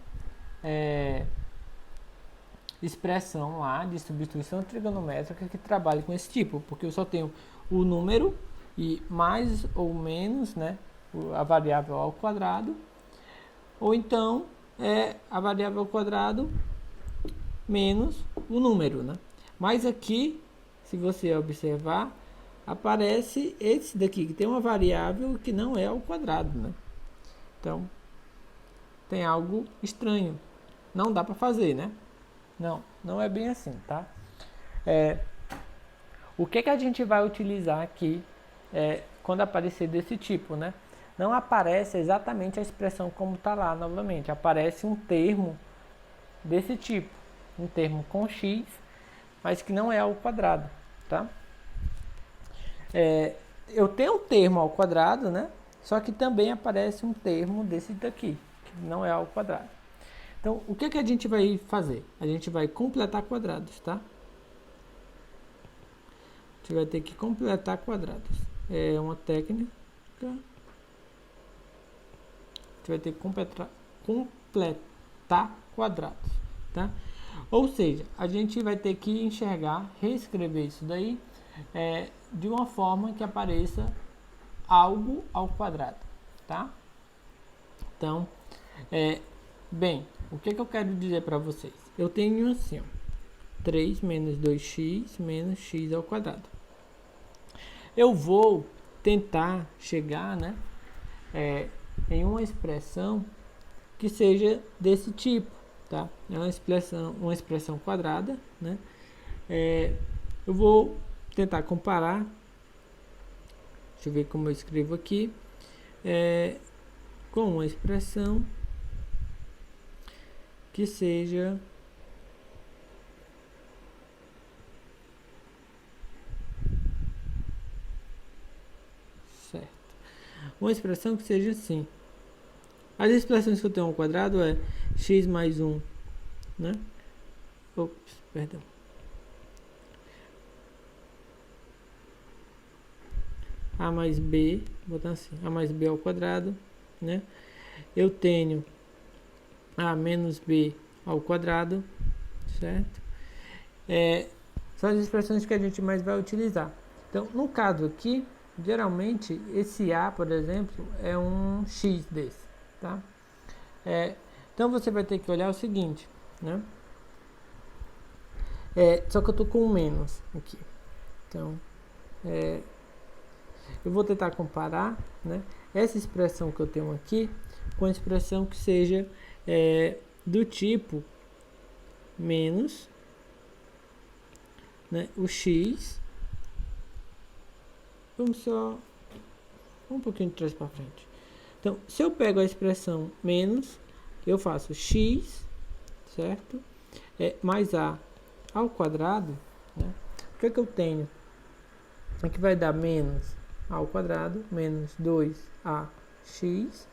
Speaker 1: expressão lá de substituição trigonométrica que trabalhe com esse tipo, porque eu só tenho o número e mais ou menos, né, a variável ao quadrado, ou então a variável ao quadrado menos o número, né? Mas aqui, se você observar, aparece esse daqui, que tem uma variável que não é ao quadrado, né? Então, tem algo estranho. Não dá para fazer, né? Não é bem assim, tá? O que a gente vai utilizar aqui quando aparecer desse tipo, né? não aparece exatamente a expressão como está lá novamente. Aparece um termo desse tipo, um termo com x, mas que não é ao quadrado, tá? Eu tenho um termo ao quadrado, né? Só que também aparece um termo desse daqui, que não é ao quadrado. Então, o que a gente vai fazer? A gente vai completar quadrados, tá? A gente vai ter que completar quadrados. É uma técnica. A gente vai ter que completar quadrados, tá? Ou seja, a gente vai ter que enxergar, reescrever isso daí de uma forma que apareça algo ao quadrado, tá? Então, bem, o que eu quero dizer para vocês? Eu tenho assim, ó, 3 menos 2x menos x ao quadrado. Eu vou tentar chegar, né, em uma expressão que seja desse tipo, tá? É uma expressão quadrada, né? Eu vou tentar comparar. Deixa eu ver como eu escrevo aqui. Com uma expressão que seja certo. Uma expressão que seja assim. As expressões que eu tenho ao quadrado é x mais 1, né? Ops, perdão. A mais b, vou botar assim, a mais b ao quadrado, né? Eu tenho a menos b ao quadrado, certo? São as expressões que a gente mais vai utilizar. Então, no caso aqui, geralmente, esse a, por exemplo, é um x desse, tá? Então, você vai ter que olhar o seguinte, né? Só que eu tô com um menos aqui. Então, eu vou tentar comparar, né, essa expressão que eu tenho aqui com a expressão que seja do tipo menos, né, o x. Vamos só um pouquinho de trás para frente. Então, se eu pego a expressão menos, eu faço x, certo? Mais a ao quadrado, né? O que eu tenho? Aqui vai dar menos a ao quadrado, menos 2ax,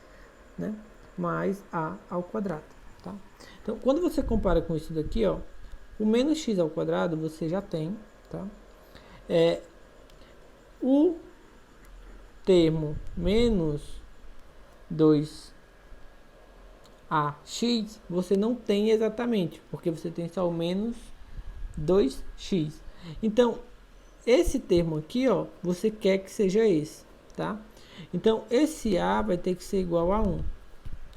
Speaker 1: né? Mais a ao quadrado, tá? Então, quando você compara com isso daqui, ó, o menos x ao quadrado você já tem, tá? O termo menos 2ax você não tem exatamente, porque você tem só o menos 2x. Então, esse termo aqui, ó, você quer que seja esse, tá? Então, esse a vai ter que ser igual a 1,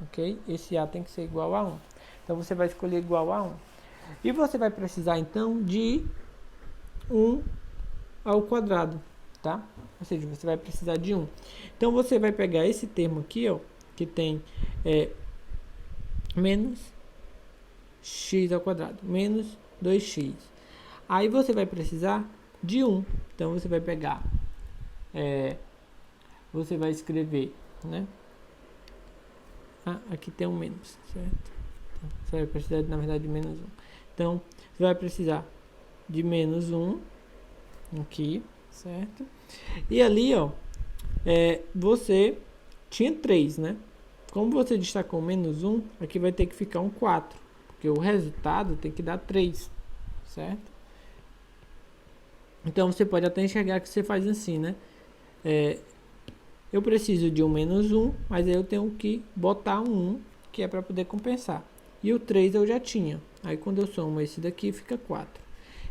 Speaker 1: ok? Esse a tem que ser igual a 1. Então, você vai escolher igual a 1. E você vai precisar, então, de 1 ao quadrado, tá? Ou seja, você vai precisar de 1. Então, você vai pegar esse termo aqui, ó, que tem menos x ao quadrado, menos 2x. Aí você vai precisar de 1. Então, você vai pegar, você vai escrever, né? Aqui tem um menos, certo? Então, você vai precisar, na verdade, de menos 1. Então, você vai precisar de menos 1 aqui, certo? E ali, ó, você tinha 3, né? Como você destacou menos 1, aqui vai ter que ficar um 4, porque o resultado tem que dar 3, certo? Então, você pode até enxergar que você faz assim, né? Eu preciso de um menos 1, mas aí eu tenho que botar um 1, que é para poder compensar. E o 3 eu já tinha. Aí, quando eu somo esse daqui, fica 4.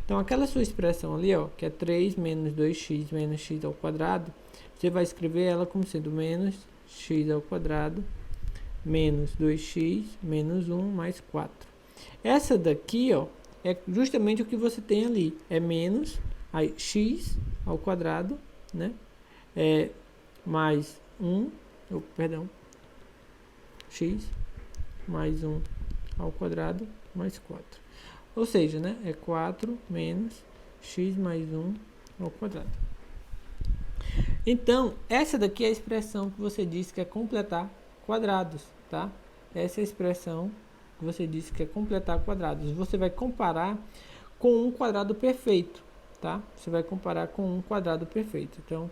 Speaker 1: Então, aquela sua expressão ali, ó, que é 3 menos 2x menos x ao quadrado, você vai escrever ela como sendo menos x ao quadrado menos 2x menos 1 mais 4. Essa daqui, ó, é justamente o que você tem ali. É menos aí, x ao quadrado, né? Mais 1, x mais 1 ao quadrado mais 4. Ou seja, né, é 4 menos x mais 1 ao quadrado. Então, essa daqui é a expressão que você disse que é completar quadrados, tá? Essa é a expressão que você disse que é completar quadrados. Você vai comparar com um quadrado perfeito, tá? Você vai comparar com um quadrado perfeito. Então,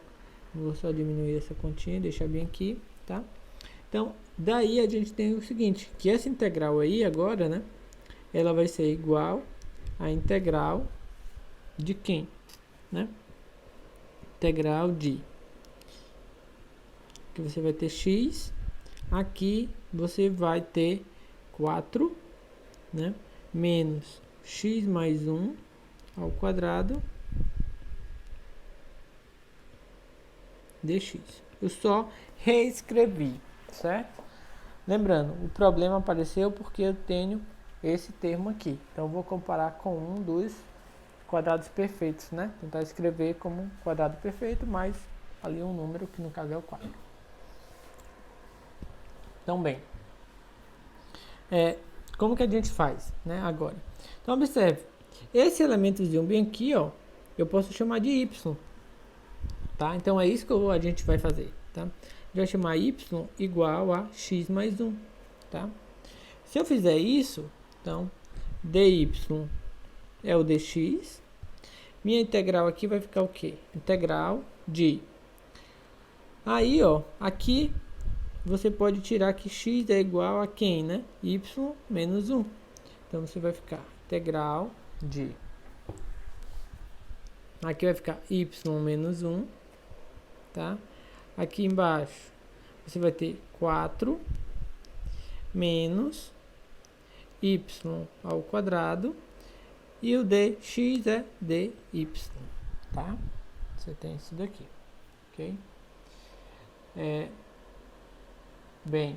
Speaker 1: vou só diminuir essa continha e deixar bem aqui, tá? Então, daí a gente tem o seguinte, que essa integral aí agora, né? Ela vai ser igual à integral de quem, né? Integral de... que você vai ter x, aqui você vai ter 4, né? Menos x mais 1 ao quadrado dx. Eu só reescrevi, certo? Lembrando, o problema apareceu porque eu tenho esse termo aqui. Então, eu vou comparar com um dos quadrados perfeitos, né? Tentar escrever como um quadrado perfeito, mas ali um número que no caso é o 4. Então, bem, como que a gente faz, né, agora? Então, observe, esse elementozinho bem aqui, ó, eu posso chamar de y, tá? Então, é isso que a gente vai fazer, tá? A gente vai chamar y igual a x mais 1, tá? Se eu fizer isso, então, dy é o dx, minha integral aqui vai ficar o quê? Integral de... Aí, ó, aqui... você pode tirar que x é igual a quem, né? Y menos 1. Então, você vai ficar integral de... aqui vai ficar y menos 1, tá? Aqui embaixo, você vai ter 4 menos y ao quadrado. E o dx é dy, tá? Você tem isso daqui, ok? Bem,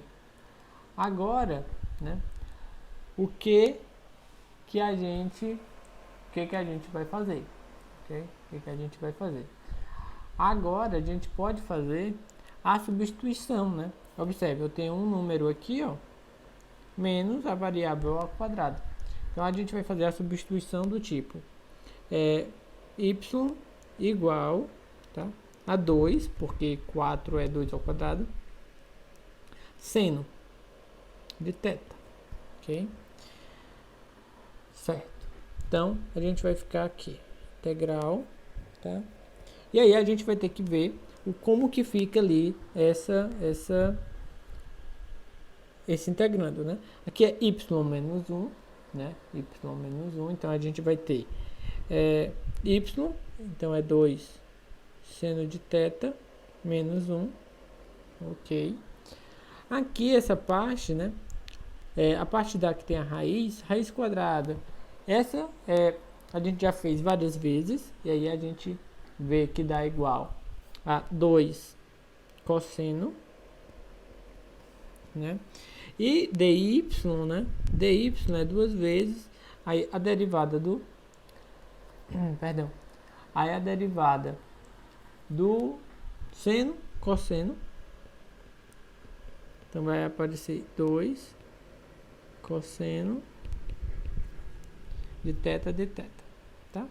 Speaker 1: agora, né, o que a gente vai fazer, ok? O que a gente vai fazer? Agora a gente pode fazer a substituição, né? Observe, eu tenho um número aqui, ó, menos a variável ao quadrado. Então a gente vai fazer a substituição do tipo y igual, tá, a 2, porque 4 é 2 ao quadrado, seno de θ, ok? Certo. Então, a gente vai ficar aqui, integral, tá? E aí a gente vai ter que ver como que fica ali esse integrando, né? Aqui é y menos 1, né? Y menos 1, então a gente vai ter y, então é 2 seno de θ menos 1, ok? Aqui essa parte, né? A parte da que tem a raiz quadrada. Essa a gente já fez várias vezes, e aí a gente vê que dá igual a 2 cosseno, né? E dy, né? dy é 2 vezes aí a derivada do perdão. Aí a derivada do seno, cosseno. Então vai aparecer 2 cosseno de θ de θ, tá?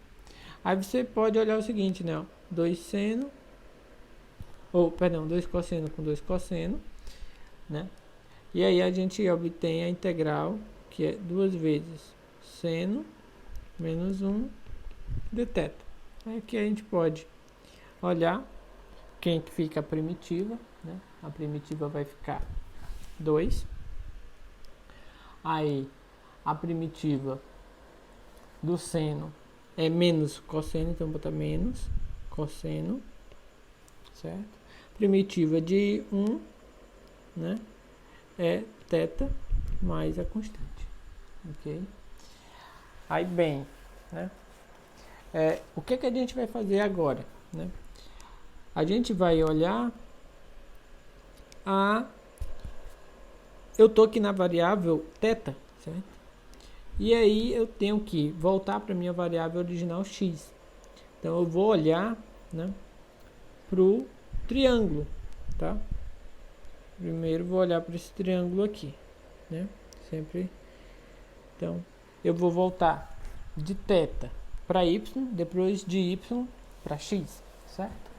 Speaker 1: Aí você pode olhar o seguinte, né? Ó, 2 seno, ou perdão, 2 cosseno com 2 cosseno, né? E aí a gente obtém a integral, que é 2 vezes seno menos 1 de θ. Aí aqui a gente pode olhar quem que fica a primitiva, né? A primitiva vai ficar 2. Aí a primitiva do seno é menos cosseno, então botar menos cosseno, certo? Primitiva de 1, né? É θ mais a constante, ok? Aí bem, né? O que a gente vai fazer agora, né? A gente vai olhar eu tô aqui na variável θ, certo? E aí eu tenho que voltar para minha variável original x. Então eu vou olhar, né, pro triângulo, tá? Primeiro vou olhar para esse triângulo aqui, né? Sempre. Então eu vou voltar de θ para y, depois de y para x, certo?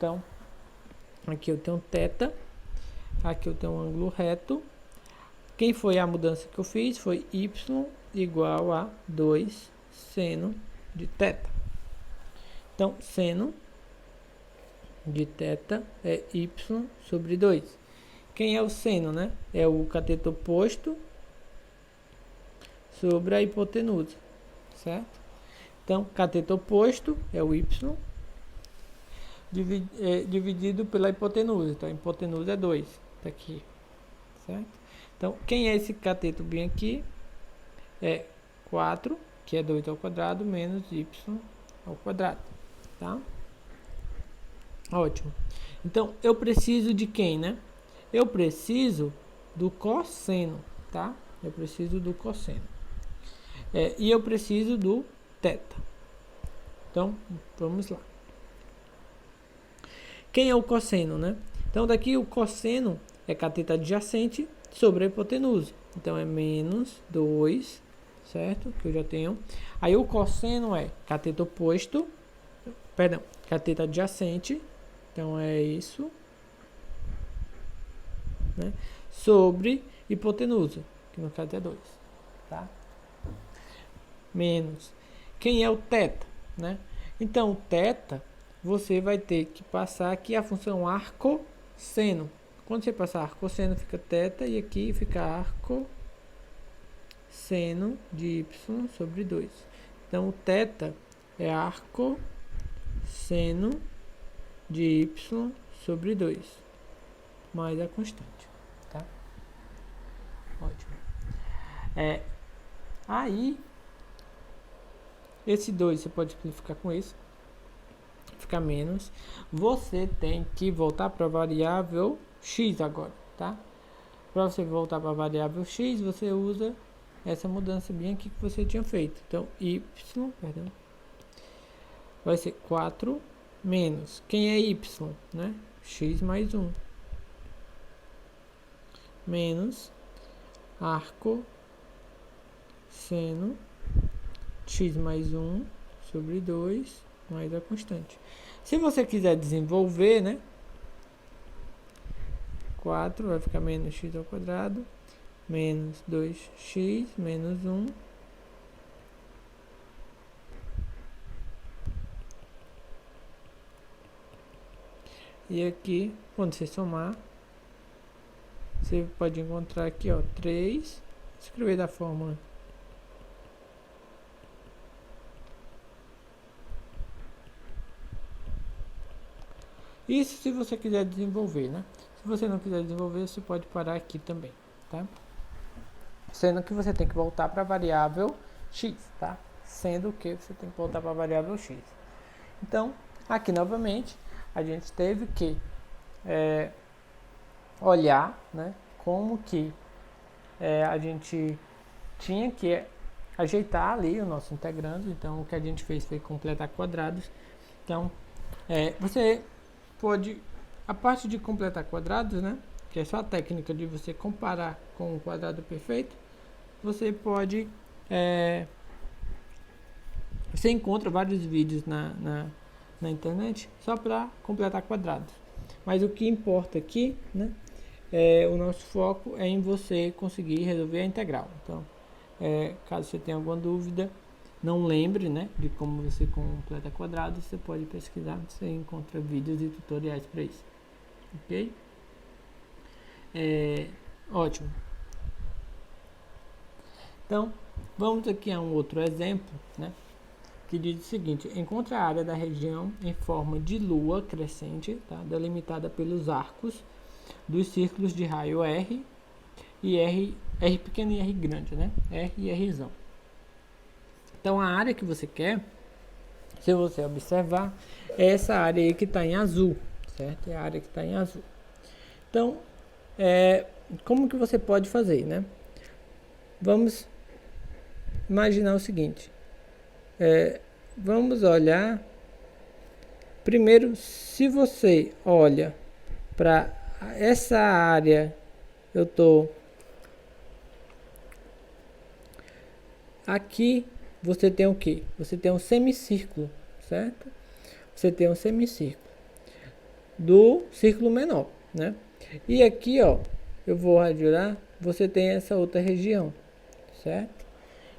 Speaker 1: Então, aqui eu tenho θ, aqui eu tenho um ângulo reto. Quem foi a mudança que eu fiz? Foi y igual a 2 seno de θ. Então, seno de θ é y sobre 2. Quem é o seno, né? É o cateto oposto sobre a hipotenusa, certo? Então, cateto oposto é o y dividido pela hipotenusa. Então, a hipotenusa é 2, tá aqui, certo? Então, quem é esse cateto bem aqui? É 4, que é 2 ao quadrado, menos y ao quadrado, tá? Ótimo. Então, eu preciso de quem, né? Eu preciso do cosseno, tá? Eu preciso do cosseno. E eu preciso do θ. Então, vamos lá. Quem é o cosseno, né? Então, daqui o cosseno é cateto adjacente sobre a hipotenusa. Então, é menos 2, certo? Que eu já tenho. Aí, o cosseno é cateto oposto, perdão, cateto adjacente. Então, é isso, né? Sobre hipotenusa, que no caso é 2, tá? Menos. Quem é o θ, né? Então, o θ, você vai ter que passar aqui a função arcosseno. Quando você passar arcosseno, fica θ, e aqui fica arcosseno de y sobre 2. Então, o θ é arcosseno de y sobre 2, mais a constante, tá? Ótimo. Aí, esse 2 você pode simplificar com isso, fica menos. Você tem que voltar para a variável x agora, tá? Para você voltar para a variável x, você usa essa mudança bem aqui que você tinha feito. Então, y, perdão, vai ser 4 menos. Quem é y, né? X mais 1. Menos arco seno x mais 1 sobre 2 mais a constante. Se você quiser desenvolver, né? 4 vai ficar menos x ao quadrado, menos 2x, menos 1. E aqui, quando você somar, você pode encontrar aqui, ó, 3. Escrever da fórmula. Isso se você quiser desenvolver, né? Se você não quiser desenvolver, você pode parar aqui também, tá? Sendo que você tem que voltar para a variável x, tá? Sendo que você tem que voltar para a variável x. Então, aqui novamente, a gente teve que olhar, né, como que a gente tinha que ajeitar ali o nosso integrando. Então, o que a gente fez foi completar quadrados. Então, você pode, a parte de completar quadrados, né, que é só a técnica de você comparar com o quadrado perfeito, você pode, você encontra vários vídeos na internet só para completar quadrados. Mas o que importa aqui, né, o nosso foco é em você conseguir resolver a integral. Então, caso você tenha alguma dúvida, não lembre, né, de como você completa quadrados, você pode pesquisar, você encontra vídeos e tutoriais para isso. Ok? Ótimo. Então, vamos aqui a um outro exemplo, né, que diz o seguinte: encontre a área da região em forma de lua crescente, tá, delimitada pelos arcos dos círculos de raio R e R pequeno e R grande, né? R e Rzão. Então, a área que você quer, se você observar, é essa área aí que está em azul, certo? É a área que está em azul. Então, como que você pode fazer, né? Vamos imaginar o seguinte. Vamos olhar. Primeiro, se você olha para essa área, eu tô aqui, você tem o que? Você tem um semicírculo, certo? Você tem um semicírculo. do círculo menor, né? E aqui, ó, eu vou radiar, você tem essa outra região, certo?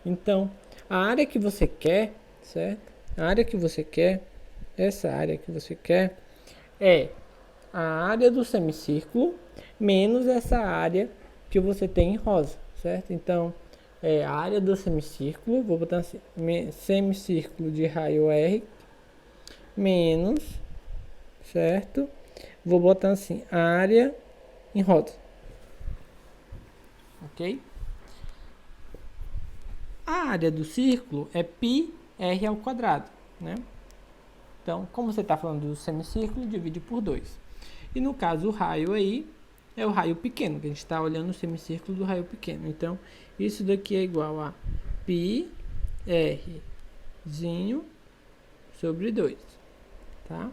Speaker 1: Então, a área que você quer, certo? A área que você quer, essa área que você quer é a área do semicírculo menos essa área que você tem em rosa, certo? Então, a área do semicírculo, vou botar assim, semicírculo de raio R menos, certo? Vou botar assim, a área em rosa, ok? A área do círculo é πr ao quadrado, né? Então, como você está falando do semicírculo, divide por 2. E no caso, o raio aí é o raio pequeno, que a gente está olhando o semicírculo do raio pequeno. Então, isso daqui é igual a πr sobre 2, tá?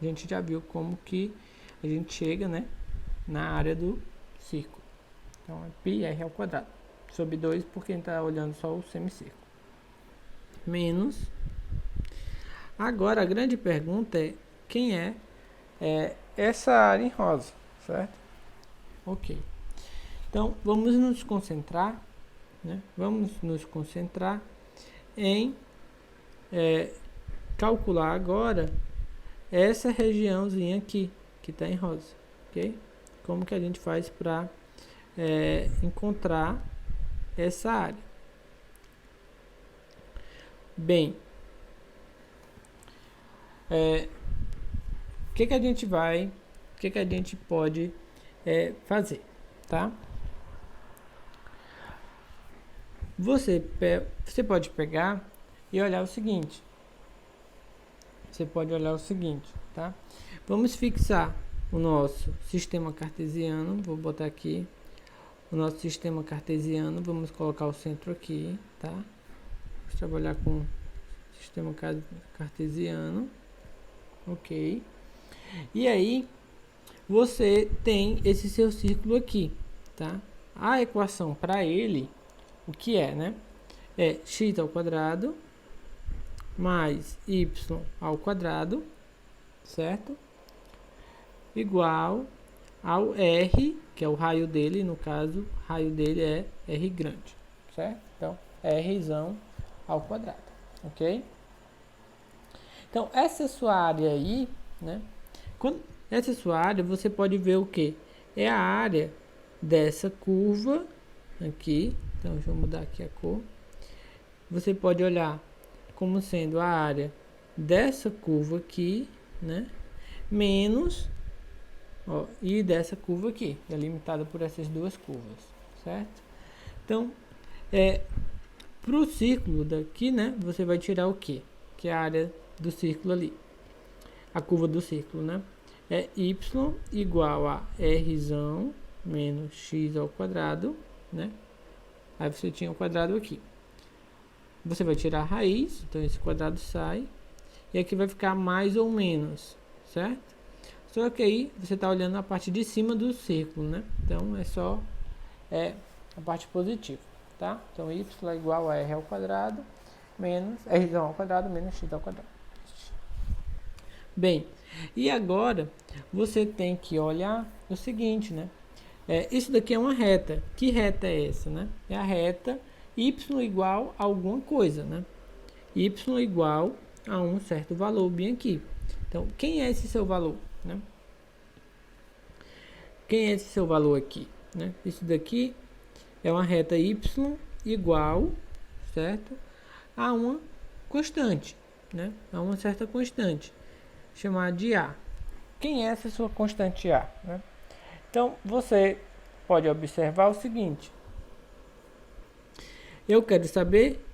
Speaker 1: A gente já viu como que a gente chega, né, na área do círculo. Então, é πr ao quadrado sobre 2, porque a gente está olhando só o semicírculo. Menos. Agora, a grande pergunta é, quem é essa área em rosa, certo? Ok. Então, vamos nos concentrar, né? Vamos nos concentrar em calcular agora essa regiãozinha aqui, que está em rosa, ok? Como que a gente faz para encontrar essa área? Bem, o que a gente pode fazer, tá? Você pode pegar e olhar o seguinte. Tá? Vamos fixar o nosso sistema cartesiano. Vou botar aqui o nosso sistema cartesiano. Vamos colocar o centro aqui, tá? Vamos trabalhar com sistema cartesiano. Ok. E aí, você tem esse seu círculo aqui, tá? A equação para ele, o que é, né? É x ao quadrado mais y ao quadrado, certo? Igual ao r, que é o raio dele, no caso, o raio dele é r grande, certo? Então, rzão ao quadrado, ok? Então, essa sua área aí, né? Essa sua área, você pode ver o que? É a área dessa curva aqui. Então, deixa eu mudar aqui a cor. Você pode olhar como sendo a área dessa curva aqui, né? Menos, ó, e dessa curva aqui, delimitada por essas duas curvas, certo? Então, para o círculo daqui, né? Você vai tirar o que? Que é a área do círculo ali. A curva do círculo, né? É y igual a rzão menos x ao quadrado, né? Aí você tinha o quadrado aqui. Você vai tirar a raiz, então esse quadrado sai. E aqui vai ficar mais ou menos, certo? Só que aí você está olhando a parte de cima do círculo, né? Então é só a parte positiva, tá? Então y é igual a r ao quadrado menos rzão ao quadrado menos x ao quadrado. Bem, e agora você tem que olhar o seguinte, né? Isso daqui é uma reta. Que reta é essa, né? É a reta y igual a alguma coisa, né? Y igual a um certo valor bem aqui. Então, quem é esse seu valor, né? Quem é esse seu valor aqui, né? Isso daqui é uma reta y igual, certo? A uma constante, né? A uma certa constante, chamada de A. Quem é essa sua constante A, né? Então, você pode observar o seguinte. Eu quero saber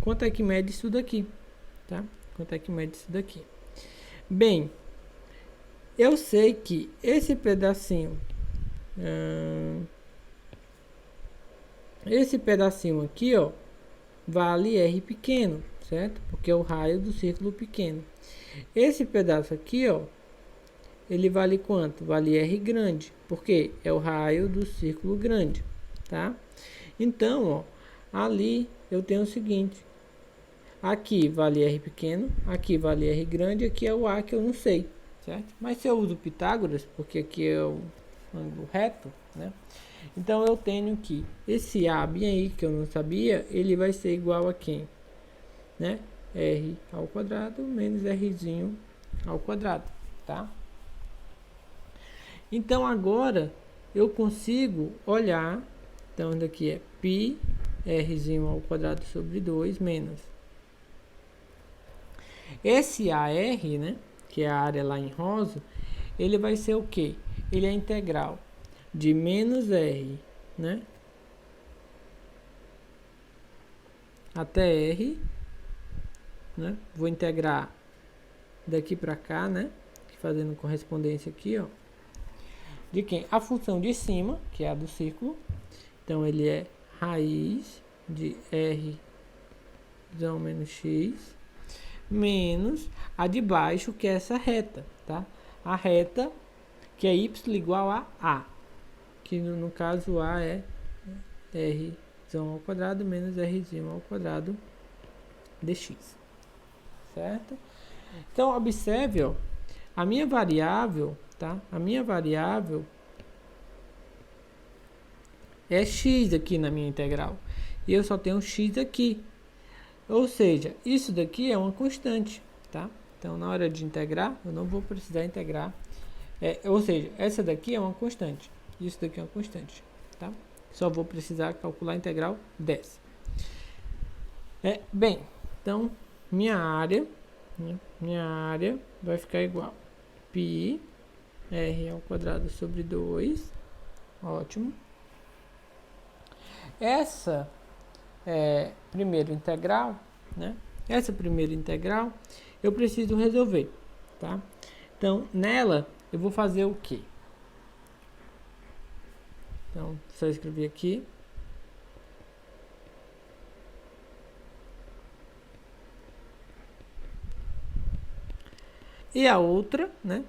Speaker 1: quanto é que mede isso daqui, tá? Quanto é que mede isso daqui? Bem, eu sei que esse pedacinho aqui, ó, vale R pequeno, certo? Porque é o raio do círculo pequeno. Esse pedaço aqui, ó, ele vale quanto? Vale R grande, porque é o raio do círculo grande, tá? Então, ó, ali eu tenho o seguinte. Aqui vale R pequeno, aqui vale R grande, aqui é o A que eu não sei, certo? Mas se eu uso Pitágoras, porque aqui é o ângulo reto, né? Então eu tenho que esse A bem aí, que eu não sabia, ele vai ser igual a quem? Né? R ao quadrado menos Rzinho ao quadrado, tá? Então agora eu consigo olhar, então daqui é π Rzinho ao quadrado sobre 2 menos esse AR, né, que é a área lá em rosa, ele vai ser o quê? Ele é integral de menos R, né, até R, né, vou integrar daqui para cá, né, fazendo correspondência aqui, ó, de quem? A função de cima, que é a do círculo, então ele é raiz de R menos X, menos a de baixo, que é essa reta, tá? A reta que é y igual a, que no caso a é r ao quadrado menos r ao quadrado dx, certo? Então observe, ó, a minha variável, tá? A minha variável é x aqui na minha integral e eu só tenho x aqui. Ou seja, isso daqui é uma constante, tá? Então, na hora de integrar, eu não vou precisar integrar. Ou seja, essa daqui é uma constante. Isso daqui é uma constante, tá? Só vou precisar calcular a integral dessa. Bem, então, minha área vai ficar igual a π r ao quadrado sobre 2. Ótimo. Essa primeira integral, né? Essa primeira integral eu preciso resolver, tá? Então, nela eu vou fazer o quê? Então, só escrever aqui. E a outra, né?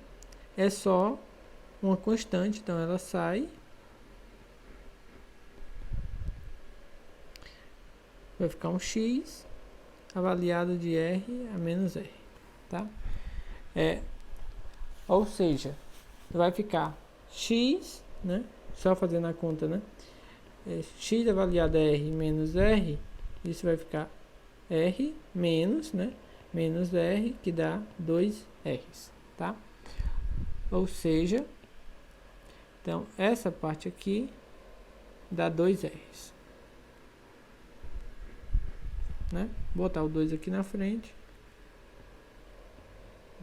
Speaker 1: É só uma constante, então ela sai. Vai ficar um x avaliado de r a menos r, tá? Ou seja, vai ficar x, né? Só fazendo a conta, né? X avaliado a r menos r, isso vai ficar r menos, né? Menos r, que dá 2 r's, tá? Ou seja, então essa parte aqui dá 2 r's. Né? Botar o 2 aqui na frente,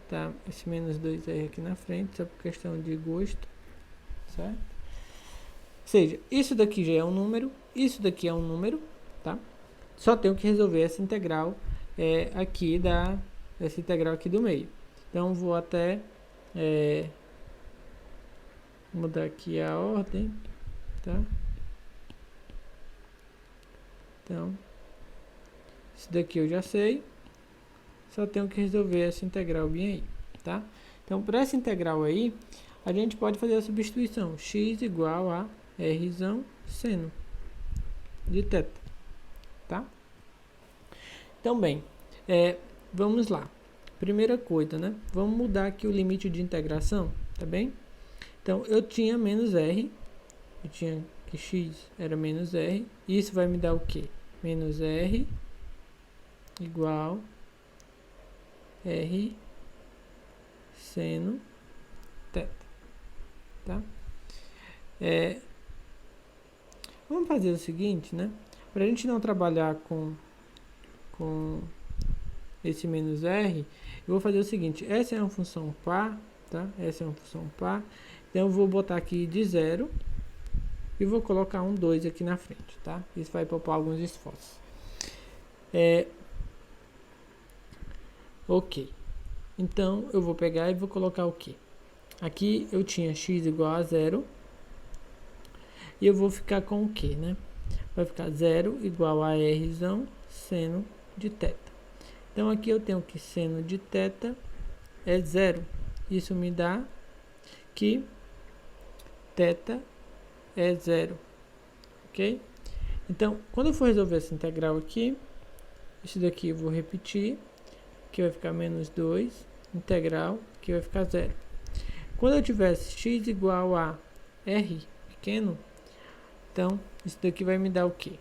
Speaker 1: tá? Esse menos 2R aqui na frente, só por questão de gosto, certo? Ou seja, isso daqui já é um número, isso daqui é um número, tá? Só tenho que resolver essa integral aqui essa integral aqui do meio. Então vou até mudar aqui a ordem, tá? Então isso daqui eu já sei, só tenho que resolver essa integral bem aí, tá? Então, para essa integral aí, a gente pode fazer a substituição, x igual a r seno de θ, tá? Então, bem, vamos lá. Primeira coisa, né? Vamos mudar aqui o limite de integração, tá bem? Então, eu tinha menos r, eu tinha que x era menos r, e isso vai me dar o quê? Menos r igual r seno θ, tá? Vamos fazer o seguinte, né? Para a gente não trabalhar com esse menos r, eu vou fazer o seguinte, essa é uma função par, tá? Essa é uma função par, então eu vou botar aqui de 0 e vou colocar um 2 aqui na frente, tá? Isso vai poupar alguns esforços. Ok, então eu vou pegar e vou colocar o que? Aqui eu tinha x igual a 0 e eu vou ficar com o que, né? Vai ficar 0 igual a r seno de θ. Então aqui eu tenho que seno de θ é 0. Isso me dá que θ é 0, ok? Então, quando eu for resolver essa integral aqui, isso daqui eu vou repetir, que vai ficar menos 2, integral, que vai ficar 0. Quando eu tivesse x igual a r pequeno, então isso daqui vai me dar o quê?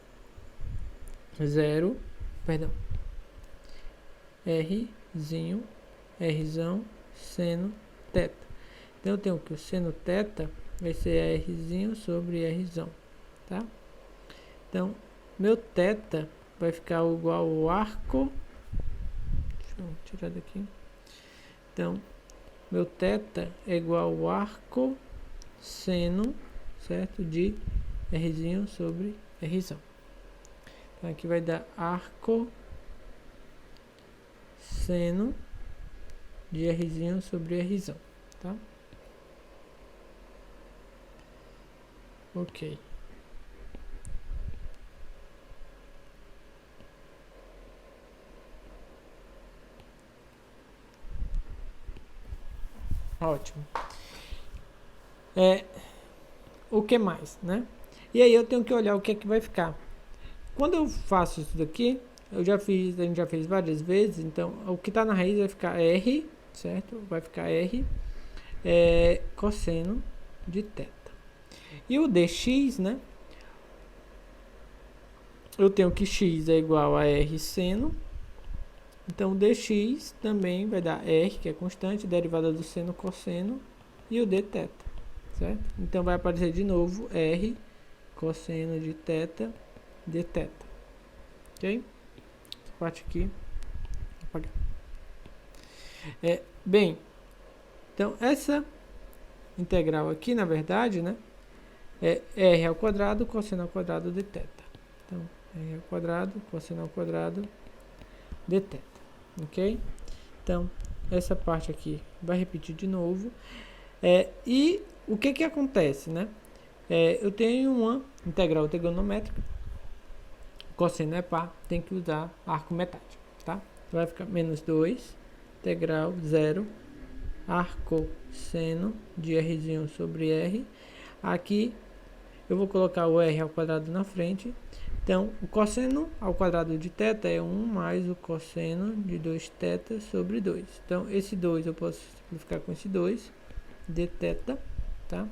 Speaker 1: Rzinho, Rzão, seno, teta. Então eu tenho que o seno teta vai ser Rzinho sobre Rzão, tá? Então, meu teta vai ficar igual ao arco. Deixa eu tirar daqui. Então, meu teta é igual ao arco seno, certo? De Rzinho sobre Rzão. Então, aqui vai dar arco seno de Rzinho sobre Rzão, tá? Ok. Ótimo. O que mais, né? E aí eu tenho que olhar o que é que vai ficar. Quando eu faço isso daqui, a gente já fez várias vezes, então o que está na raiz vai ficar R, certo? Vai ficar R cosseno de teta. E o dx, né? Eu tenho que x é igual a R seno. Então o dx também vai dar R, que é constante, derivada do seno cosseno, e o d teta, certo? Então vai aparecer de novo R cosseno de teta d teta. Ok? Essa parte aqui. Apagar. Bem, então essa integral aqui, na verdade, né? É R ao quadrado cosseno ao quadrado de teta. Então, R ao quadrado cosseno ao quadrado de teta. Ok? Então, essa parte aqui vai repetir de novo. E o que que acontece, né? Eu tenho uma integral trigonométrica. Cosseno é par, tem que usar arco metade, tá? Vai ficar menos 2, integral 0, arco seno de Rzinho sobre R. Aqui eu vou colocar o R ao quadrado na frente. Então, o cosseno ao quadrado de teta é 1 mais o cosseno de 2 teta sobre 2. Então, esse 2 eu posso simplificar com esse 2, d teta, tá?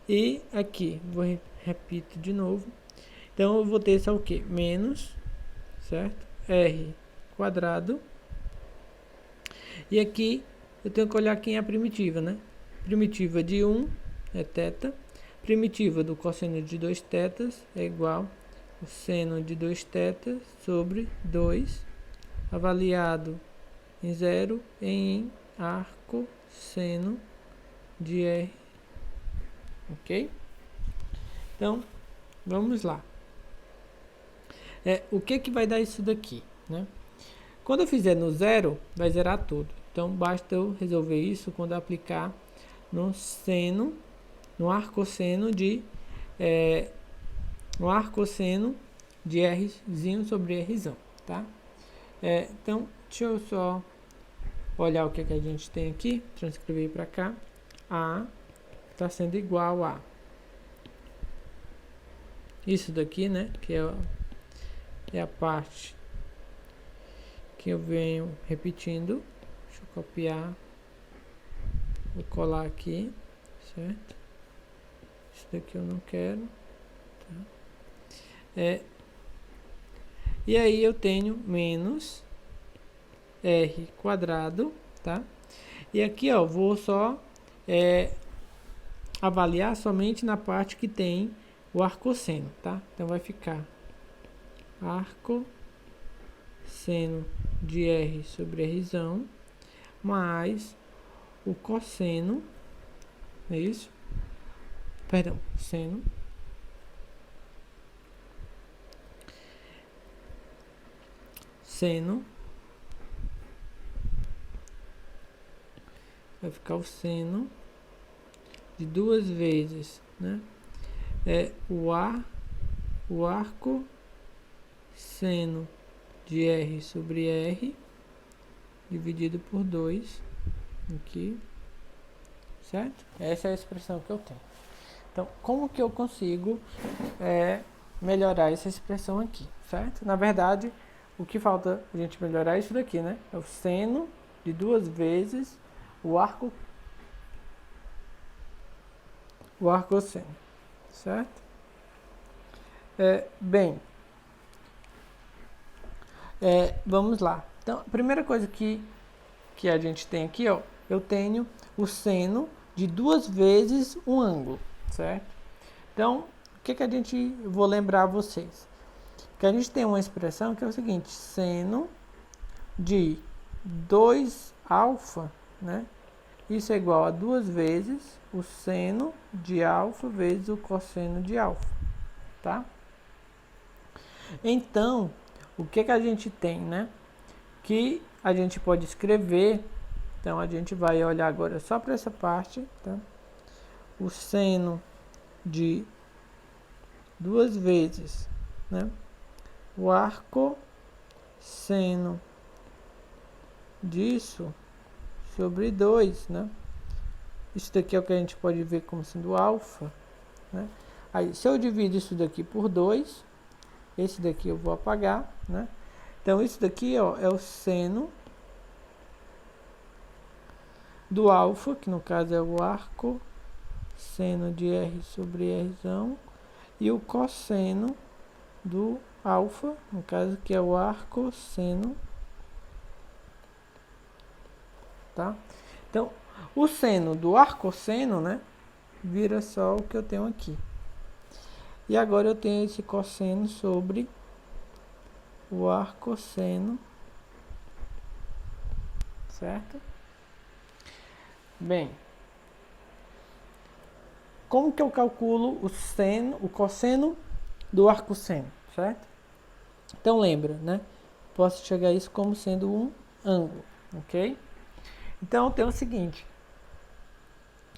Speaker 1: E aqui, repito de novo. Então, eu vou ter só o que? Menos, certo? R quadrado. E aqui, eu tenho que olhar quem é a primitiva, né? Primitiva de 1 é teta. Primitiva do cosseno de 2 tetas é igual ao seno de 2 tetas sobre 2, avaliado em 0 em arco seno de R. Ok? Então, vamos lá. O que vai dar isso daqui, né? Quando eu fizer no zero, vai zerar tudo. Então, basta eu resolver isso quando eu aplicar no seno, no arcosseno de Rzinho sobre Rzão, tá? Então, deixa eu só olhar o que a gente tem aqui, transcrever para cá. A está sendo igual a isso daqui, né? Que é a parte que eu venho repetindo. Deixa eu copiar, vou colar aqui, certo? Isso daqui eu não quero, tá? E aí eu tenho menos R quadrado, tá? E aqui, ó, vou só avaliar somente na parte que tem o arcosseno, tá? Então vai ficar arco seno de R sobre Rzão mais o cosseno, é isso? Perdão, seno vai ficar o seno de 2 vezes, né? O arco seno de R sobre R dividido por 2 aqui, certo? Essa é a expressão que eu tenho. Então, como que eu consigo melhorar essa expressão aqui, certo? Na verdade, o que falta a gente melhorar é isso daqui, né? É o seno de 2 vezes o arco o arcosseno, certo? Bem, vamos lá. Então, a primeira coisa que a gente tem aqui, ó, eu tenho o seno de 2 vezes um ângulo, certo? Então, o que a gente, vou lembrar a vocês? Que a gente tem uma expressão que é o seguinte, seno de 2 alfa, né? Isso é igual a 2 vezes o seno de alfa vezes o cosseno de alfa, tá? Então, o que a gente tem, né? Que a gente pode escrever, então a gente vai olhar agora só para essa parte, tá? O seno de 2 vezes, né? O arcosseno disso sobre 2, né? Isso daqui é o que a gente pode ver como sendo alfa, né? Aí, se eu divido isso daqui por 2, esse daqui eu vou apagar, né? Então, isso daqui, ó, é o seno do alfa, que no caso é o arcosseno de R sobre R, e o cosseno do alfa, no caso que é o arcosseno, tá? Então, o seno do arcosseno, né, vira só o que eu tenho aqui. E agora eu tenho esse cosseno sobre o arcosseno, certo? Bem, como que eu calculo o cosseno do arcosseno, certo? Então lembra, né? Posso chegar a isso como sendo um ângulo, ok? Então eu tenho o seguinte,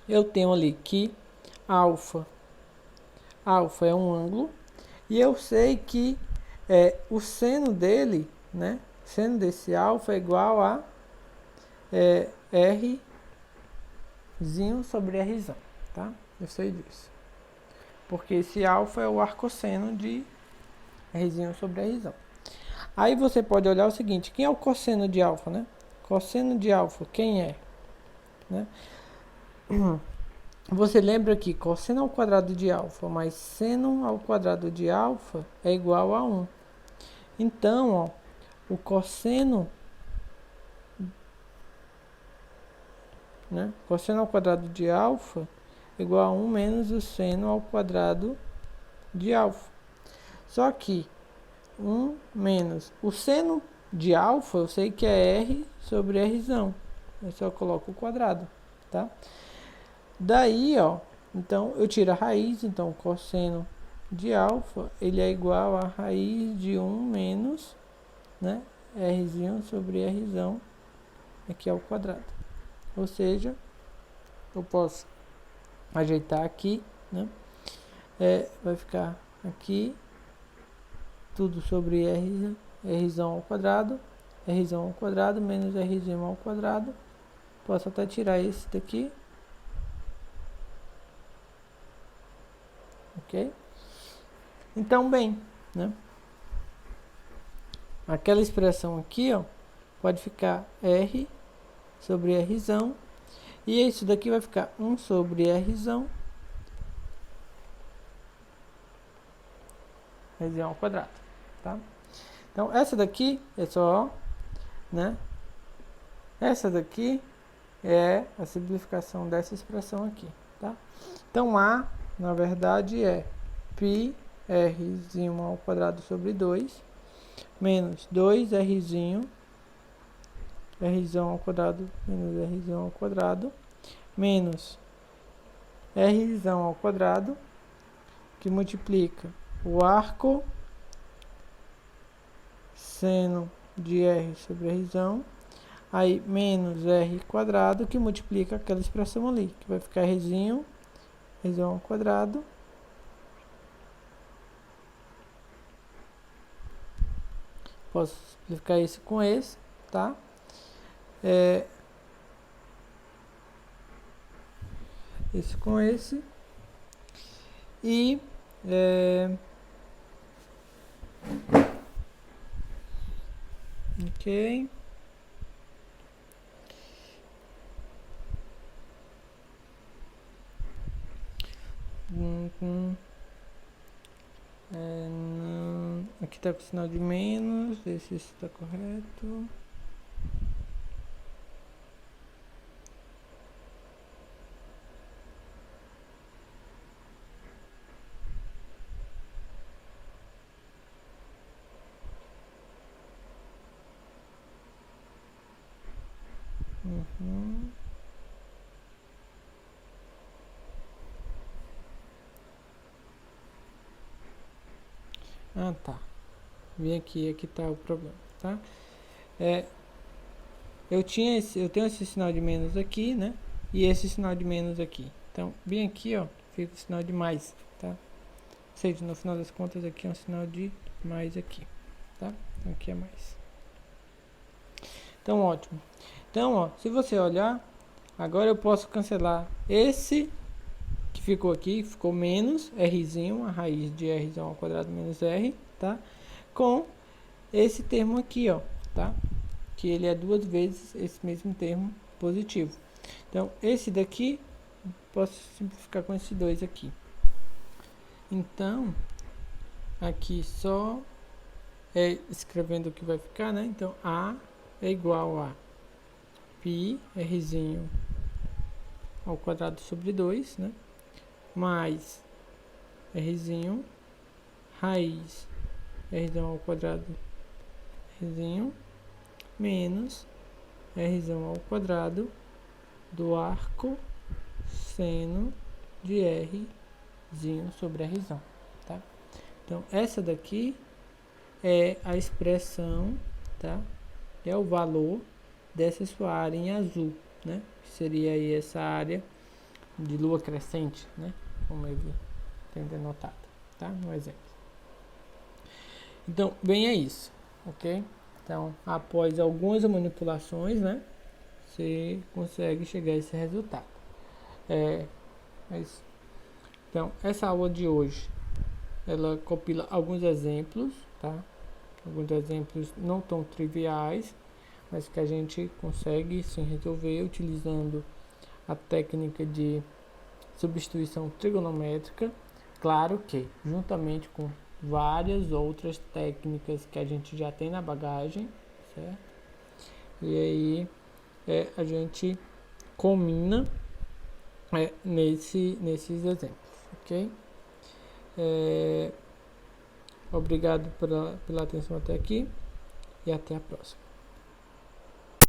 Speaker 1: eu tenho ali que alfa é um ângulo e eu sei que o seno dele, né? O seno desse alfa é igual a R sobre R, tá? Eu sei disso. Porque esse alfa é o arcosseno de R sobre R. Aí você pode olhar o seguinte, quem é o cosseno de alfa, né? Cosseno de alfa, quem é? Né? Você lembra que cosseno ao quadrado de alfa mais seno ao quadrado de alfa é igual a 1. Então, ó, o cosseno, né? Cosseno ao quadrado de alfa é igual a 1 menos o seno ao quadrado de alfa. Só que 1 menos o seno de alfa, eu sei que é R sobre R. Eu só coloco o quadrado, tá? Daí, ó, então eu tiro a raiz, então o cosseno de alfa, ele é igual a raiz de 1 menos, né, R sobre R aqui ao quadrado. Ou seja, eu posso ajeitar aqui, né, vai ficar aqui tudo sobre R ao quadrado, R ao quadrado menos R ao quadrado. Posso até tirar esse daqui. Ok? Então, bem, né? Aquela expressão aqui, ó, pode ficar R sobre R, e isso daqui vai ficar 1 sobre R ao quadrado, tá? Então, essa daqui é só, né? Essa daqui é a simplificação dessa expressão aqui, tá? Então, A, na verdade, é πr ao quadrado sobre 2 menos 2r ao quadrado menos r ao quadrado menos r ao quadrado, que multiplica o arco seno de r sobre r, aí menos r quadrado, que multiplica aquela expressão ali, que vai ficar r ao quadrado posso simplificar isso com esse, tá? Esse com esse. E ok. Aqui está com sinal de menos, ver se isso está correto. Ah, tá. Vem aqui tá o problema, tá? Eu tenho esse sinal de menos aqui, né? E esse sinal de menos aqui. Então, bem aqui, ó, fica o sinal de mais, tá? Ou seja, no final das contas aqui é um sinal de mais aqui, tá? Então aqui é mais. Então, ótimo. Então, ó, se você olhar, agora eu posso cancelar esse que ficou aqui, ficou menos rzinho, a raiz de r ao quadrado menos r, tá? Com esse termo aqui, ó, tá? Que ele é duas vezes esse mesmo termo positivo. Então, esse daqui, posso simplificar com esses dois aqui. Então, aqui só escrevendo o que vai ficar, né? Então, A é igual a π rzinho ao quadrado sobre 2, né? Mais rzinho raiz rzinho ao quadrado rzinho menos rzinho ao quadrado do arco seno de rzinho sobre rzinho, tá? Então, essa daqui é a expressão, tá? É o valor dessa sua área em azul, né? Que seria aí essa área de lua crescente, né? Como ele tem denotado, tá? No exemplo. Então, bem, é isso, ok? Então, após algumas manipulações, né? Você consegue chegar a esse resultado. É isso. Então, essa aula de hoje, ela compila alguns exemplos, tá? Alguns exemplos não tão triviais, mas que a gente consegue sim resolver utilizando a técnica de substituição trigonométrica. Claro que, juntamente com várias outras técnicas que a gente já tem na bagagem, certo? E aí a gente combina nesses exemplos, ok? Obrigado pela atenção até aqui e até a próxima.